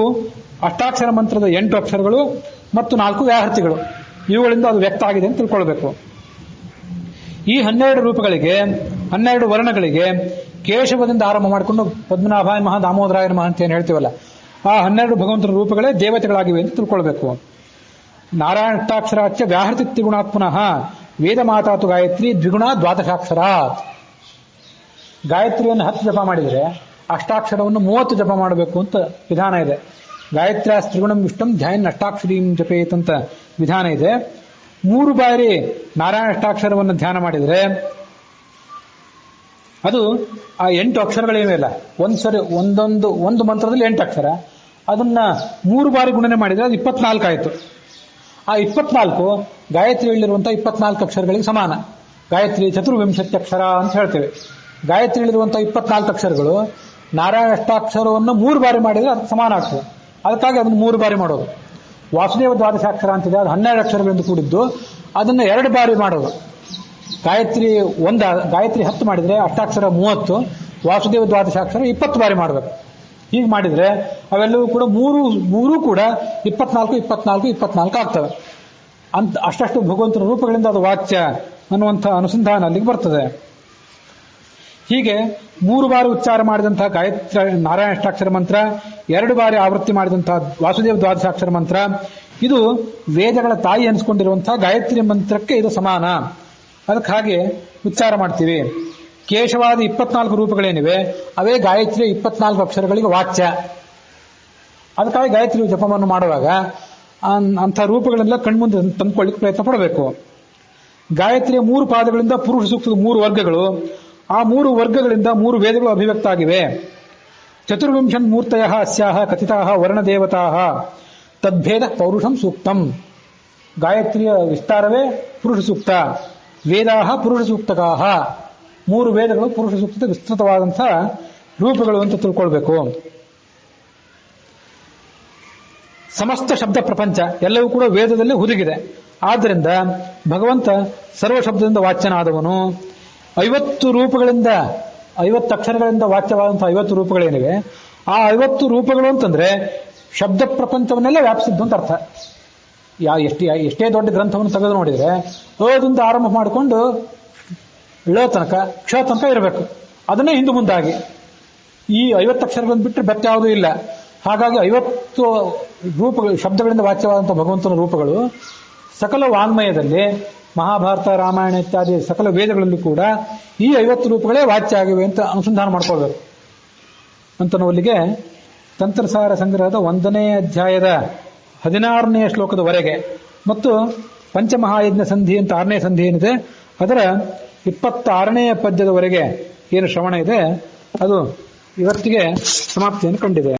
ಅಷ್ಟಾಕ್ಷರ ಮಂತ್ರದ 8 ಅಕ್ಷರಗಳು ಮತ್ತು 4 ವ್ಯಾಹೃತಿಗಳು, ಇವುಗಳಿಂದ ಅದು ವ್ಯಕ್ತ ಆಗಿದೆ ಅಂತ ತಿಳ್ಕೊಳ್ಬೇಕು. ಈ 12 ರೂಪಗಳಿಗೆ, 12 ವರ್ಣಗಳಿಗೆ ಕೇಶವದಿಂದ ಆರಂಭ ಮಾಡಿಕೊಂಡು ಪದ್ಮನಾಭಾಯ ಮಹಾ, ದಾಮೋದರಾಯ ಮಹಾ ಅಂತ ಏನು ಹೇಳ್ತೀವಲ್ಲ, ಆ 12 ಭಗವಂತನ ರೂಪಗಳೇ ದೇವತೆಗಳಾಗಿವೆ ಅಂತ ತಿಳ್ಕೊಳ್ಬೇಕು. ನಾರಾಯಣ ಅಷ್ಟಾಕ್ಷರಾಚ್ಯ ವ್ಯಾಹೃತಿ ತ್ರಿಗುಣಾತ್ ಪುನಃ ವೇದ ಮಾತಾತು ಗಾಯತ್ರಿ ದ್ವಿಗುಣ ದ್ವಾದಶಾಕ್ಷರಾತ್. ಗಾಯತ್ರಿಯನ್ನು 10 ಜಪ ಮಾಡಿದರೆ ಅಷ್ಟಾಕ್ಷರವನ್ನು 30 ಜಪ ಮಾಡಬೇಕು ಅಂತ ವಿಧಾನ ಇದೆ. ಗಾಯತ್ರ್ಯ ತ್ರಿಗುಣಂ ವಿಷ್ಣುಂ ಧ್ಯಾನ ಅಷ್ಟಾಕ್ಷರೀಂ ಜಪೇತ್ ಅಂತ ವಿಧಾನ ಇದೆ. 3 ಬಾರಿ ನಾರಾಯಣ ಅಷ್ಟಾಕ್ಷರವನ್ನು ಧ್ಯಾನ ಮಾಡಿದರೆ ಅದು ಆ 8 ಅಕ್ಷರಗಳೇನೂ ಇಲ್ಲ, ಒಂದು ಮಂತ್ರದಲ್ಲಿ 8 ಅಕ್ಷರ, ಅದನ್ನ 3 ಬಾರಿ ಗುಣನೆ ಮಾಡಿದರೆ ಅದು 24 ಆಯಿತು. ಆ 24 ಗಾಯತ್ರಿಯಲ್ಲಿರುವಂತಹ 24 ಅಕ್ಷರಗಳಿಗೆ ಸಮಾನ. ಗಾಯತ್ರಿ ಚತುರ್ವಿಂಶತಿ ಅಕ್ಷರ ಅಂತ ಹೇಳ್ತೇವೆ. ಗಾಯತ್ರಿಯಲ್ಲಿರುವಂತಹ 24 ಅಕ್ಷರಗಳು ನಾರಾಯಣ ಅಷ್ಟಾಕ್ಷರವನ್ನು 3 ಬಾರಿ ಮಾಡಿದರೆ ಅದಕ್ಕೆ ಸಮಾನ ಆಗ್ತದೆ. ಅದಕ್ಕಾಗಿ ಅದನ್ನು 3 ಬಾರಿ ಮಾಡೋದು. ವಾಸುದೇವ ದ್ವಾದಶಾಕ್ಷರ ಅಂತಿದೆ, ಅದು 12 ಅಕ್ಷರಗಳಿಂದ ಕೂಡಿದ್ದು, ಅದನ್ನು 2 ಬಾರಿ ಮಾಡೋದು. ಗಾಯತ್ರಿ 10 ಮಾಡಿದರೆ ಅಷ್ಟಾಕ್ಷರ 30, ವಾಸುದೇವ ದ್ವಾದಶಾಕ್ಷರ 20 ಬಾರಿ ಮಾಡಬೇಕು. ಹೀಗೆ ಮಾಡಿದರೆ ಅವೆಲ್ಲವೂ ಕೂಡ ಮೂರೂ ಕೂಡ 24 ಆಗ್ತವೆ. ಅಷ್ಟಷ್ಟು ಭಗವಂತನ ರೂಪಗಳಿಂದ ಅದು ವಾಚ್ಯ ಅನ್ನುವಂಥ ಅನುಸಂಧಾನ ಅಲ್ಲಿಗೆ ಬರ್ತದೆ. ಹೀಗೆ 3 ಬಾರಿ ಉಚ್ಚಾರ ಮಾಡಿದಂತಹ ಗಾಯತ್ರಿ ನಾರಾಯಣ ಅಷ್ಟಾಕ್ಷರ ಮಂತ್ರ, 2 ಬಾರಿ ಆವೃತ್ತಿ ಮಾಡಿದಂತಹ ವಾಸುದೇವ ದ್ವಾದಶಾಕ್ಷರ ಮಂತ್ರ, ಇದು ವೇದಗಳ ತಾಯಿ ಅನಿಸ್ಕೊಂಡಿರುವಂತಹ ಗಾಯತ್ರಿ ಮಂತ್ರಕ್ಕೆ ಇದು ಸಮಾನ. ಅದಕ್ಕೆ ಹಾಗೆ ಉಚ್ಚಾರ ಮಾಡ್ತೀವಿ. ಕೇಶವಾದ 24 ರೂಪಗಳೇನಿವೆ ಅವೇ ಗಾಯತ್ರಿಯ 24 ಅಕ್ಷರಗಳಿಗೆ ವಾಚ್ಯ. ಅದಕ್ಕಾಗಿ ಗಾಯತ್ರಿ ಜಪವನ್ನು ಮಾಡುವಾಗ ಅಂಥ ರೂಪಗಳೆಲ್ಲ ಕಣ್ಮುಂದೆ ತಂದುಕೊಳ್ಳಿಕ್ಕೆ ಪ್ರಯತ್ನ ಪಡಬೇಕು. ಗಾಯತ್ರಿಯ 3 ಪಾದಗಳಿಂದ ಪುರುಷ ಸೂಕ್ತದ 3 ವರ್ಗಗಳು, ಆ 3 ವರ್ಗಗಳಿಂದ 3 ವೇದಗಳು ಅಭಿವ್ಯಕ್ತ ಆಗಿವೆ. ಚತುರ್ವಿಂಶನ್ ಮೂರ್ತಯ ಅಸ್ಯಾಹ ಕಥಿತಾಹ ವರ್ಣದೇವತಾಃ ತದ್ಭೇದ ಪೌರುಷಂ ಸೂಕ್ತಂ. ಗಾಯತ್ರಿಯ ವಿಸ್ತಾರವೇ ಪುರುಷ ಸೂಕ್ತ, ವೇದಾಹ ಪುರುಷ ಸೂಕ್ತಕಾಹ. 3 ವೇದಗಳು ಪುರುಷ ಸೂಕ್ತದ ವಿಸ್ತೃತವಾದಂತಹ ರೂಪಗಳು ಅಂತ ತಿಳ್ಕೊಳ್ಬೇಕು. ಸಮಸ್ತ ಶಬ್ದ ಪ್ರಪಂಚ ಎಲ್ಲವೂ ಕೂಡ ವೇದದಲ್ಲಿ ಹುದುಗಿದೆ. ಆದ್ದರಿಂದ ಭಗವಂತ ಸರ್ವ ಶಬ್ದದಿಂದ ವಾಚ್ಯನಾದವನು. 50 ರೂಪಗಳಿಂದ 50 ಅಕ್ಷರಗಳಿಂದ ವಾಚ್ಯವಾದಂತಹ 50 ರೂಪಗಳೇನಿವೆ, ಆ 50 ರೂಪಗಳು ಅಂತಂದ್ರೆ ಶಬ್ದ ಪ್ರಪಂಚವನ್ನೆಲ್ಲ ವ್ಯಾಪಿಸಿದ್ದು ಅಂತ ಅರ್ಥ. ಎಷ್ಟೇ ದೊಡ್ಡ ಗ್ರಂಥವನ್ನು ತೆಗೆದು ನೋಡಿದ್ರೆ ಓದಿಂದ ಆರಂಭ ಮಾಡಿಕೊಂಡು ಳ ತನಕ ಕ್ಷ ತನಕ ಇರಬೇಕು. ಅದನ್ನೇ ಹಿಂದೆ ಮುಂದಾಗಿ ಈ 50 ಅಕ್ಷರಗಳನ್ನು ಬಿಟ್ಟರೆ ಬೆತ್ತ ಯಾವುದೂ ಇಲ್ಲ. ಹಾಗಾಗಿ 50 ರೂಪಗಳು ಶಬ್ದಗಳಿಂದ ವಾಚ್ಯವಾದಂತಹ ಭಗವಂತನ ರೂಪಗಳು ಸಕಲ ವಾಂಗ್ಮಯದಲ್ಲಿ ಮಹಾಭಾರತ, ರಾಮಾಯಣ ಇತ್ಯಾದಿ ಸಕಲ ವೇದಗಳಲ್ಲಿ ಕೂಡ ಈ 50 ರೂಪಗಳೇ ವಾಚ್ಯ ಆಗಿವೆ ಅಂತ ಅನುಸಂಧಾನ ಮಾಡ್ಕೊಳ್ಬೇಕು. ಅಂತನವಲ್ಲಿಗೆ ತಂತ್ರಸಾರ ಸಂಗ್ರಹದ 1ನೇ ಅಧ್ಯಾಯದ 16ನೇ ಶ್ಲೋಕದವರೆಗೆ ಮತ್ತು ಪಂಚಮಹಾಯಜ್ಞ ಸಂಧಿ ಅಂತ 6ನೇ ಸಂಧಿ ಏನಿದೆ ಅದರ 26ನೇ ಪದ್ಯದವರೆಗೆ ಏನು ಶ್ರವಣ ಇದೆ ಅದು ಇವತ್ತಿಗೆ ಸಮಾಪ್ತಿಯನ್ನು ಕಂಡಿದೆ.